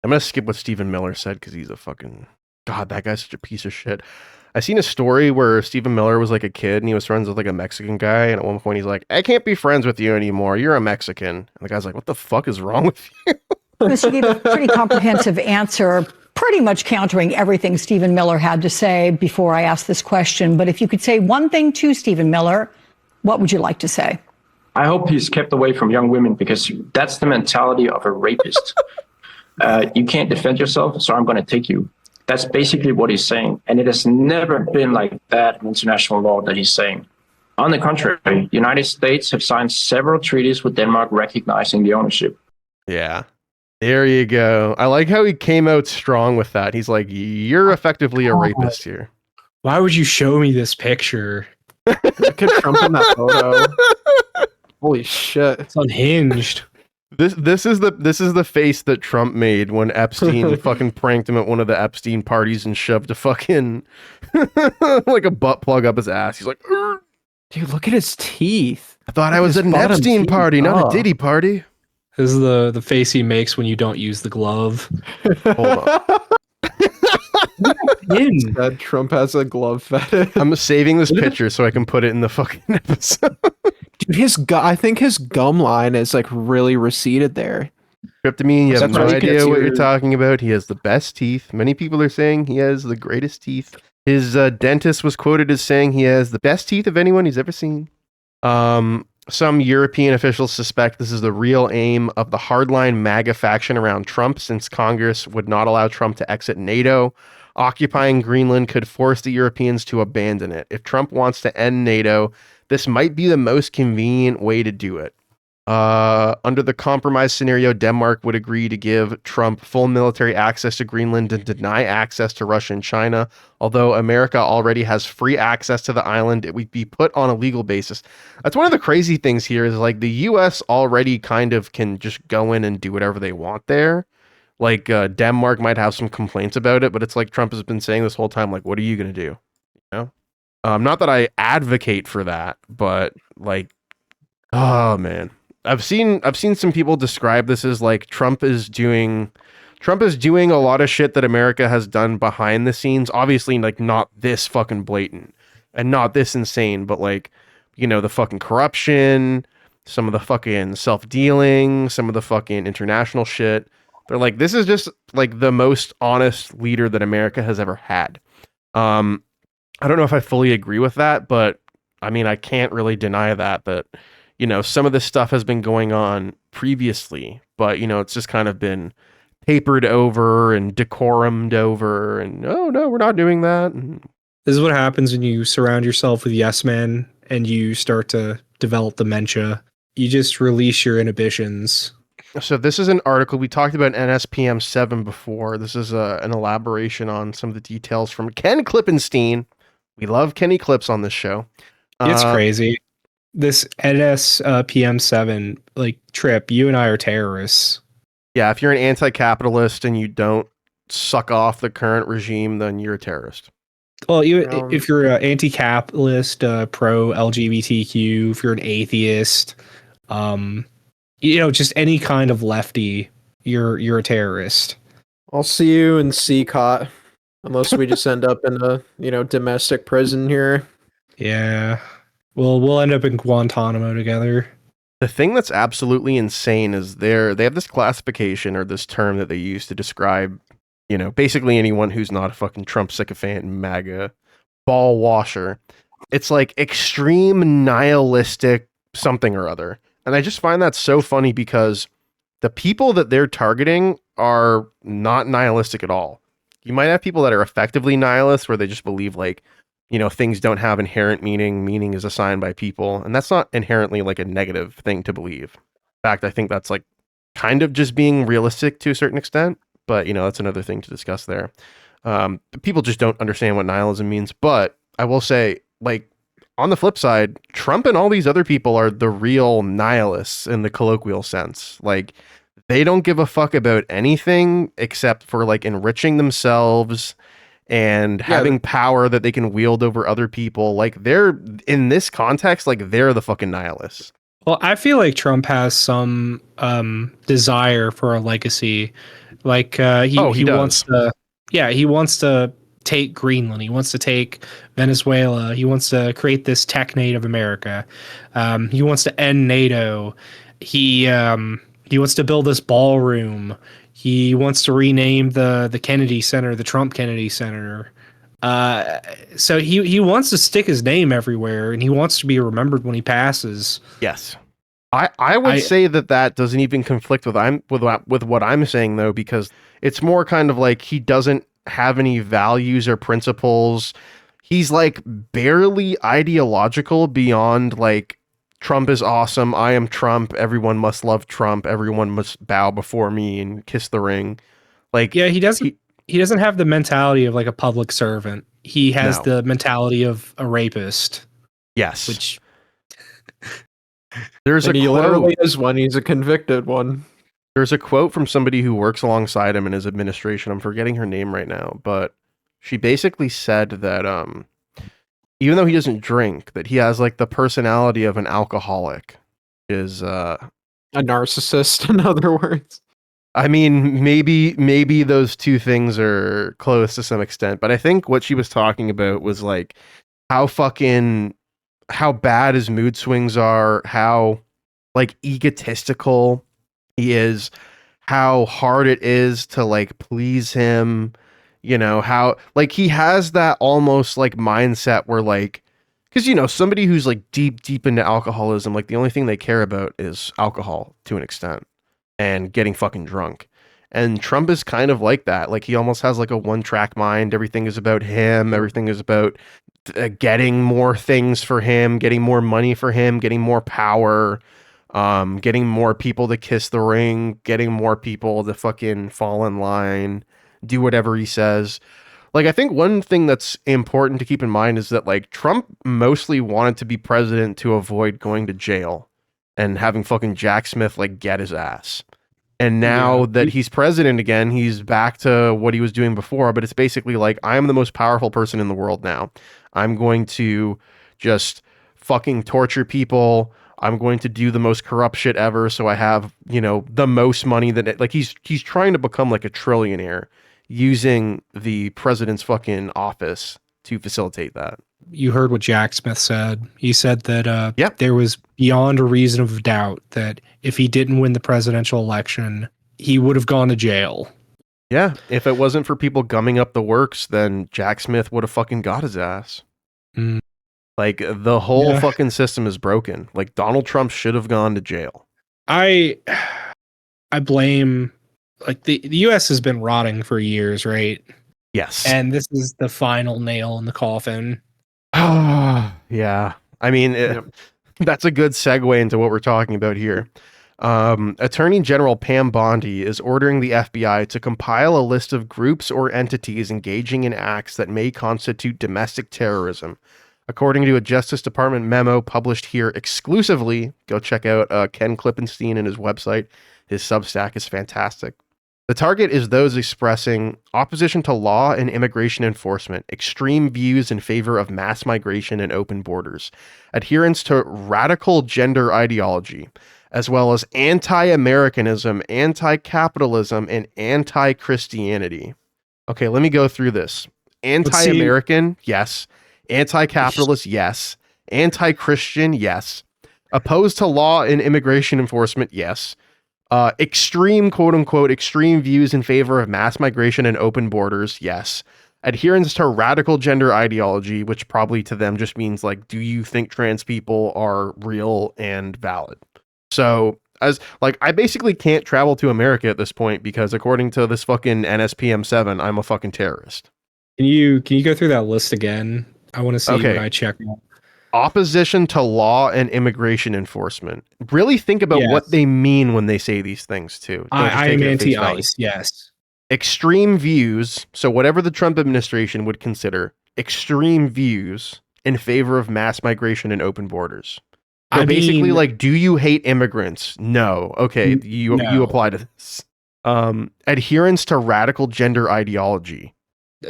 I'm gonna skip what Stephen Miller said because he's a fucking god. That guy's such a piece of shit. I seen a story where Stephen Miller was like a kid and he was friends with like a Mexican guy, and at one point he's like, "I can't be friends with you anymore. You're a Mexican." And the guy's like, "What the fuck is wrong with you?" Mr. gave a pretty comprehensive answer, pretty much countering everything Stephen Miller had to say before I asked this question. But if you could say one thing to Stephen Miller, what would you like to say? I hope he's kept away from young women, because that's the mentality of a rapist. You can't defend yourself, so I'm going to take you. That's basically what he's saying. And it has never been like that in international law that he's saying. On the contrary, the United States have signed several treaties with Denmark recognizing the ownership. Yeah. There you go. I like how he came out strong with that. He's like, "You're effectively a rapist here." Why would you show me this picture? Look at Trump in that photo. Holy shit. It's unhinged. This is the face that Trump made when Epstein fucking pranked him at one of the Epstein parties and shoved a fucking like a butt plug up his ass. He's like, "Urgh." Dude, look at his teeth. I thought I was at an bottom Epstein teeth. party, not Oh. a Diddy party. This is the face he makes when you don't use the glove. Hold on. That Trump has a glove fetish. I'm saving this picture so I can put it in the fucking episode. Dude, I think his gum line is like really receded there. Cryptamine, you have That's no why he gets idea what your- you're talking about. He has the best teeth. Many people are saying he has the greatest teeth. His dentist was quoted as saying he has the best teeth of anyone he's ever seen. Some European officials suspect this is the real aim of the hardline MAGA faction around Trump, since Congress would not allow Trump to exit NATO. Occupying Greenland could force the Europeans to abandon it. If Trump wants to end NATO, this might be the most convenient way to do it. Under the compromise scenario, Denmark would agree to give Trump full military access to Greenland and deny access to Russia and China. Although America already has free access to the island, it would be put on a legal basis. That's one of the crazy things here is like the U.S. already kind of can just go in and do whatever they want there. Like Denmark might have some complaints about it, but it's like Trump has been saying this whole time, like, what are you going to do? You know? Not that I advocate for that, but like, oh man. I've seen some people describe this as like Trump is doing a lot of shit that America has done behind the scenes. Obviously, like not this fucking blatant and not this insane, but like, you know, the fucking corruption, some of the fucking self-dealing, some of the fucking international shit. They're like, this is just like the most honest leader that America has ever had. I don't know if I fully agree with that, but I mean, I can't really deny that you know, some of this stuff has been going on previously, but, you know, it's just kind of been papered over and decorumed over and, oh, no, we're not doing that. And This is what happens when you surround yourself with yes men and you start to develop dementia. You just release your inhibitions. so this is an article. We talked about NSPM 7 before. This is an elaboration on some of the details from Ken Klippenstein. We love Kenny Clips on this show. It's crazy. This NSPM 7, like, Trip, you and I are terrorists. Yeah, if you're an anti-capitalist and you don't suck off the current regime, then you're a terrorist. Well, if you're an anti-capitalist, pro-LGBTQ, if you're an atheist, you know, just any kind of lefty, you're a terrorist. I'll see you in CCOT, unless we just end up in a, you know, domestic prison here. Yeah. Well, we'll end up in Guantanamo together. The thing that's absolutely insane is they have this classification or this term that they use to describe, you know, basically anyone who's not a fucking Trump sycophant and MAGA ball washer. It's like extreme nihilistic something or other. And I just find that so funny because the people that they're targeting are not nihilistic at all. You might have people that are effectively nihilist, where they just believe like, things don't have inherent meaning. Meaning is assigned by people. And that's not inherently like a negative thing to believe. In fact, I think that's like kind of just being realistic to a certain extent. But, that's another thing to discuss there. People just don't understand what nihilism means. But I will say, like, on the flip side, Trump and all these other people are the real nihilists in the colloquial sense. Like, they don't give a fuck about anything except for like enriching themselves and having power that they can wield over other people. Like, they're in this context, like, they're the fucking nihilists. Well, I feel like Trump has some desire for a legacy. Like he wants to, he wants to take Greenland. He wants to take Venezuela. He wants to create this tech native America. He wants to end NATO. He wants to build this ballroom. He wants to rename the Kennedy Center, the Trump Kennedy Center. So he wants to stick his name everywhere, and he wants to be remembered when he passes. Yes. I would say that doesn't even conflict with what I'm saying, though, because it's more kind of like he doesn't have any values or principles. He's like barely ideological beyond like, Trump is awesome. I am Trump. Everyone must love Trump. Everyone must bow before me and kiss the ring. Like, yeah, he doesn't have the mentality of like a public servant. He has the mentality of a rapist. Yes. Which there's and a he quote. Literally is one. He's a convicted one. There's a quote from somebody who works alongside him in his administration. I'm forgetting her name right now, but she basically said that even though he doesn't drink, that he has like the personality of an alcoholic. Is a narcissist, in other words. I mean, maybe those two things are close to some extent, but I think what she was talking about was like how bad his mood swings are, how like egotistical he is, how hard it is to like please him, how like he has that almost like mindset where like, because somebody who's like deep into alcoholism, like the only thing they care about is alcohol to an extent and getting fucking drunk. And Trump is kind of like that. Like, he almost has like a one-track mind. Everything is about him. Everything is about getting more things for him, getting more money for him, getting more power, getting more people to kiss the ring, getting more people to fucking fall in line, do whatever he says. Like, I think one thing that's important to keep in mind is that like Trump mostly wanted to be president to avoid going to jail and having fucking Jack Smith like get his ass. And now that he's president again, he's back to what he was doing before, but it's basically like, I am the most powerful person in the world now. I'm going to just fucking torture people. I'm going to do the most corrupt shit ever. So I have, the most money that like he's trying to become like a trillionaire using the president's fucking office to facilitate that. You heard what Jack Smith said. He said that there was beyond a reason of doubt that if he didn't win the presidential election, he would have gone to jail. Yeah, if it wasn't for people gumming up the works, then Jack Smith would have fucking got his ass. Mm. Like, the whole fucking system is broken. Like, Donald Trump should have gone to jail. I blame, like, the US has been rotting for years, right? Yes. And this is the final nail in the coffin. Yeah. I mean, that's a good segue into what we're talking about here. Attorney General Pam Bondi is ordering the FBI to compile a list of groups or entities engaging in acts that may constitute domestic terrorism. According to a Justice Department memo published here exclusively, go check out Ken Klippenstein and his website. His Substack is fantastic. The target is those expressing opposition to law and immigration enforcement, extreme views in favor of mass migration and open borders, adherence to radical gender ideology, as well as anti-Americanism, anti-capitalism, and anti-Christianity. Okay, let me go through this. Anti-American, yes. Anti-capitalist, yes. Anti-Christian, yes. Opposed to law and immigration enforcement, yes. Extreme, quote unquote, extreme views in favor of mass migration and open borders, yes. Adherence to radical gender ideology, which probably to them just means like, do you think trans people are real and valid? So As like, I basically can't travel to America at this point because according to this fucking NSPM 7, I'm a fucking terrorist. Can you go through that list again? I want to see Okay. what I check. Opposition to law and immigration enforcement. Really think about Yes. what they mean when they say these things too. Don't just I take am it at face value. anti-ICE. Yes. Extreme views. So whatever the Trump administration would consider extreme views in favor of mass migration and open borders. So I basically, mean, like, do you hate immigrants? No. Okay, you no. apply to this. Adherence to radical gender ideology.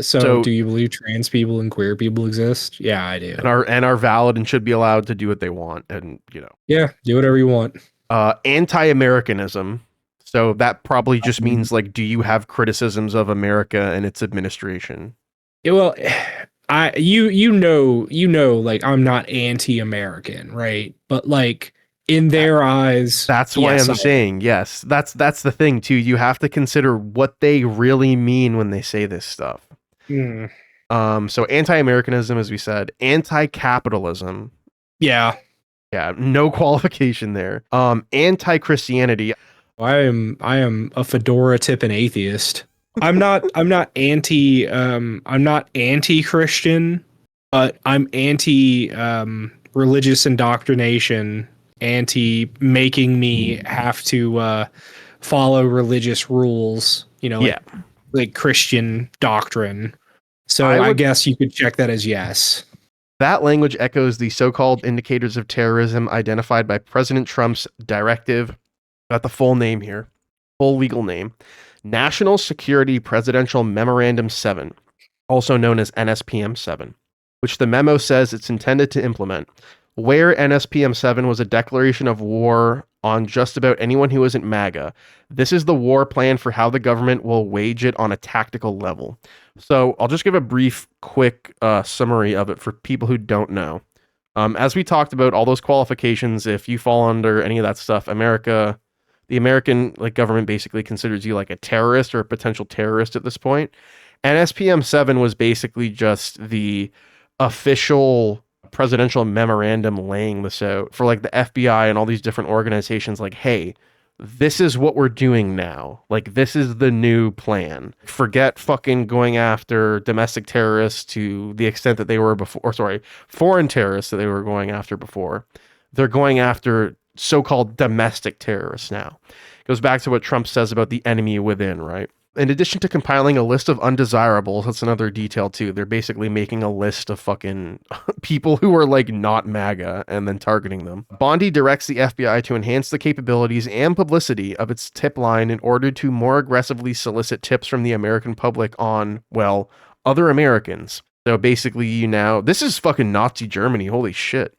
So do you believe trans people and queer people exist? Yeah, I do. And are valid and should be allowed to do what they want, and Yeah, do whatever you want. Anti-Americanism. So that probably just means, like, do you have criticisms of America and its administration? Yeah, well, you know, like, I'm not anti-American, right? But like, in their eyes, That's why yes, I'm saying yes. That's the thing too. You have to consider what they really mean when they say this stuff. So anti-Americanism, as we said, anti-capitalism. Yeah. No qualification there. Anti-Christianity. I am a fedora tipping atheist. I'm not anti-Christian, but I'm anti religious indoctrination, anti making me have to follow religious rules, like Christian doctrine. So I guess you could check that as yes. That language echoes the so-called indicators of terrorism identified by President Trump's directive. Got the full name here, full legal name, National Security Presidential Memorandum 7, also known as NSPM 7, which the memo says it's intended to implement. Where NSPM 7 was a declaration of war on just about anyone who isn't MAGA, this is the war plan for how the government will wage it on a tactical level. So I'll just give a brief, quick summary of it for people who don't know. As we talked about, all those qualifications, if you fall under any of that stuff, the American government basically considers you like a terrorist or a potential terrorist at this point. NSPM 7 was basically just the official presidential memorandum laying this out for like the FBI and all these different organizations, like, hey, this is what we're doing now. Like, this is the new plan. Forget fucking going after domestic terrorists to the extent that they were before, or sorry, foreign terrorists that they were going after before. They're going after so-called domestic terrorists now. It goes back to what Trump says about the enemy within, right? In addition to compiling a list of undesirables, that's another detail too. They're basically making a list of fucking people who are like not MAGA and then targeting them. Bondi directs the FBI to enhance the capabilities and publicity of its tip line in order to more aggressively solicit tips from the American public on, well, other Americans. So basically, this is fucking Nazi Germany. Holy shit.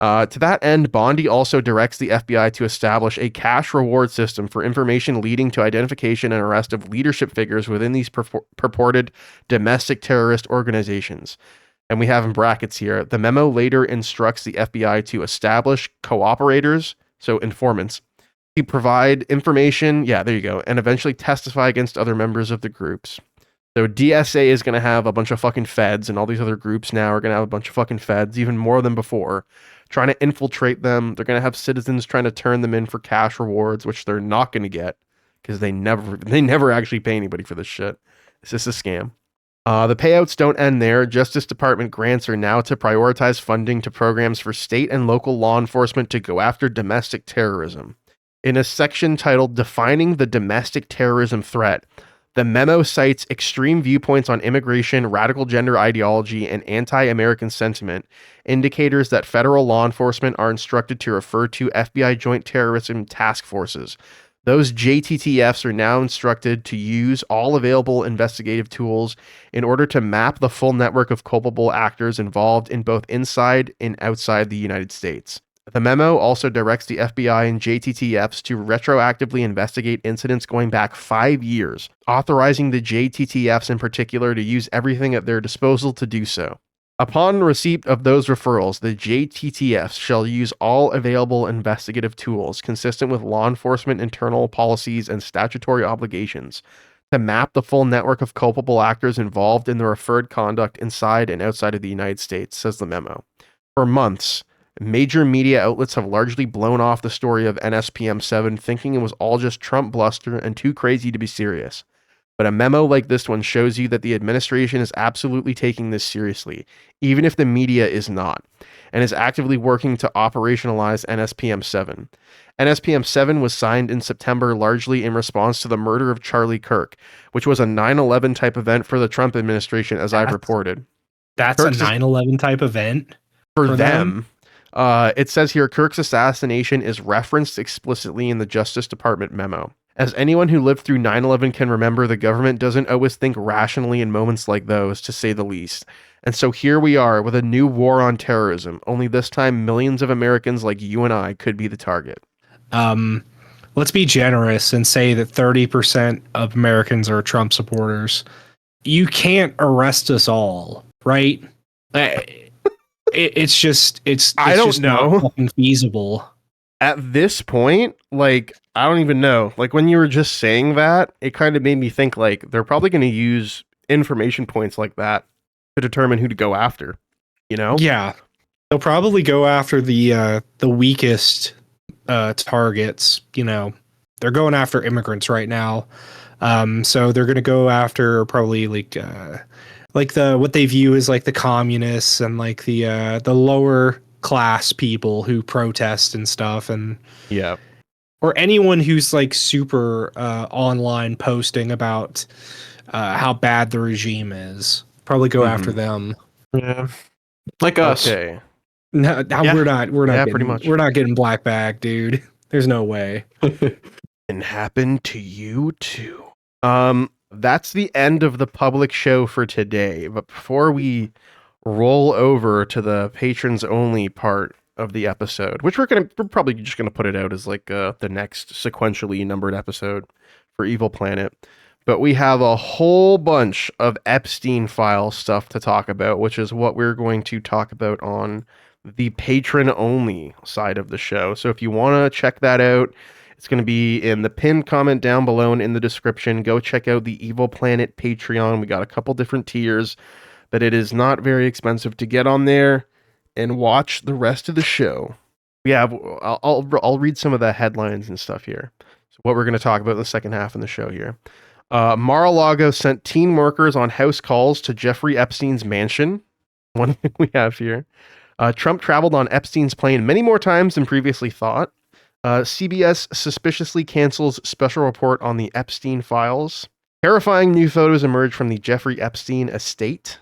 To that end, Bondi also directs the FBI to establish a cash reward system for information leading to identification and arrest of leadership figures within these purported domestic terrorist organizations. And we have in brackets here, the memo later instructs the FBI to establish cooperators, so informants, to provide information, there you go, and eventually testify against other members of the groups. So DSA is going to have a bunch of fucking feds, and all these other groups now are going to have a bunch of fucking feds, even more than before, trying to infiltrate them. They're going to have citizens trying to turn them in for cash rewards, which they're not going to get because they never actually pay anybody for this shit. It's just a scam. The payouts don't end there. Justice Department grants are now to prioritize funding to programs for state and local law enforcement to go after domestic terrorism. In a section titled Defining the Domestic Terrorism Threat, the memo cites extreme viewpoints on immigration, radical gender ideology, and anti-American sentiment, indicators that federal law enforcement are instructed to refer to FBI Joint Terrorism Task Forces. Those JTTFs are now instructed to use all available investigative tools in order to map the full network of culpable actors involved in both inside and outside the United States. The memo also directs the FBI and JTTFs to retroactively investigate incidents going back 5 years, authorizing the JTTFs in particular to use everything at their disposal to do so. Upon receipt of those referrals, the JTTFs shall use all available investigative tools consistent with law enforcement internal policies and statutory obligations to map the full network of culpable actors involved in the referred conduct inside and outside of the United States, says the memo. For months, Major media outlets have largely blown off the story of NSPM 7, thinking it was all just Trump bluster and too crazy to be serious. But a memo like this one shows you that the administration is absolutely taking this seriously, even if the media is not, and is actively working to operationalize NSPM 7. NSPM 7 was signed in September largely in response to the murder of Charlie Kirk, which was a 9/11 type event for the Trump administration, as I've reported. That's Kirk's a 9/11 type event for them. It says here, Kirk's assassination is referenced explicitly in the Justice Department memo. As anyone who lived through 9/11 can remember, the government doesn't always think rationally in moments like those, to say the least. And so here we are with a new war on terrorism, only this time millions of Americans like you and I could be the target. Let's be generous and say that 30% of Americans are Trump supporters. You can't arrest us all, right? It's just I don't just know. not fucking feasible. At this point, like, I don't even know. Like, when you were just saying that, it kind of made me think, like, they're probably going to use information points like that to determine who to go after, you know? Yeah. They'll probably go after the weakest targets, you know. They're going after immigrants right now. So they're going to go after probably like the what they view as like the communists and like the lower class people who protest and stuff, and Yeah. or anyone who's like super online posting about how bad the regime is. Probably go after them. Yeah. Like us. Okay. No, Yeah. we're not Yeah, getting, pretty much. we're not getting black bag, dude. There's no way. Can happen to you too. That's the end of the public show for today. But before we roll over to the patrons only part of the episode, which we're probably just gonna put it out as like the next sequentially numbered episode for Evil Planet. But we have a whole bunch of Epstein file stuff to talk about, which is what we're going to talk about on the patron only side of the show. So if you want to check that out, it's going to be in the pinned comment down below and in the description. Go check out the Evil Planet Patreon. We got a couple different tiers, but it is not very expensive to get on there and watch the rest of the show. Yeah, I'll read some of the headlines and stuff here. So what we're going to talk about in the second half of the show here. Mar-a-Lago sent teen workers on house calls to Jeffrey Epstein's mansion. One thing we have here. Trump traveled on Epstein's plane many more times than previously thought. CBS suspiciously cancels special report on the Epstein files. Terrifying new photos emerge from the Jeffrey Epstein estate.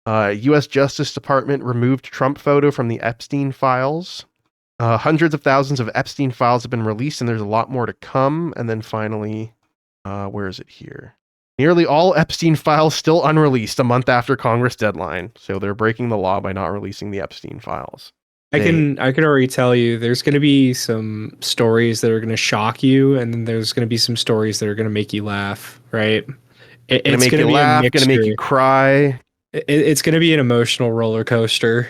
U.S. Justice Department removed Trump photo from the Epstein files. Hundreds of thousands of Epstein files have been released, and there's a lot more to come. And then finally, where is it here? Nearly all Epstein files still unreleased a month after Congress deadline. So they're breaking the law by not releasing the Epstein files. I can already tell you there's going to be some stories that are going to shock you, and then there's going to be some stories that are going to make you laugh, right? It's going to make you laugh, going to make you cry. It's going to be an emotional roller coaster.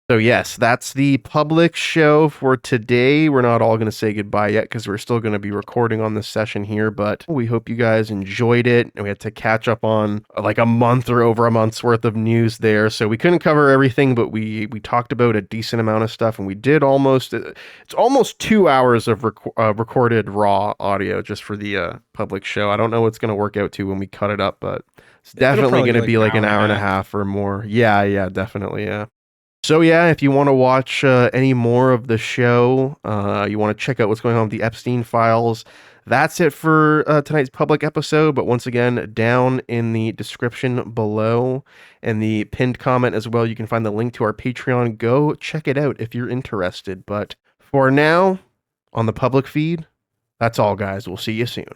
So yes, that's the public show for today. We're not all going to say goodbye yet because we're still going to be recording on this session here, but we hope you guys enjoyed it. And we had to catch up on like a month or over a month's worth of news there. So we couldn't cover everything, but we talked about a decent amount of stuff, and we did it's almost 2 hours of recorded raw audio just for the public show. I don't know what's going to work out to when we cut it up, but it's definitely going to be like an hour and a half or more. Yeah, definitely. Yeah. So yeah, if you want to watch any more of the show, you want to check out what's going on with the Epstein files, that's it for tonight's public episode. But once again, down in the description below and the pinned comment as well, you can find the link to our Patreon. Go check it out if you're interested. But for now, on the public feed, that's all, guys. We'll see you soon.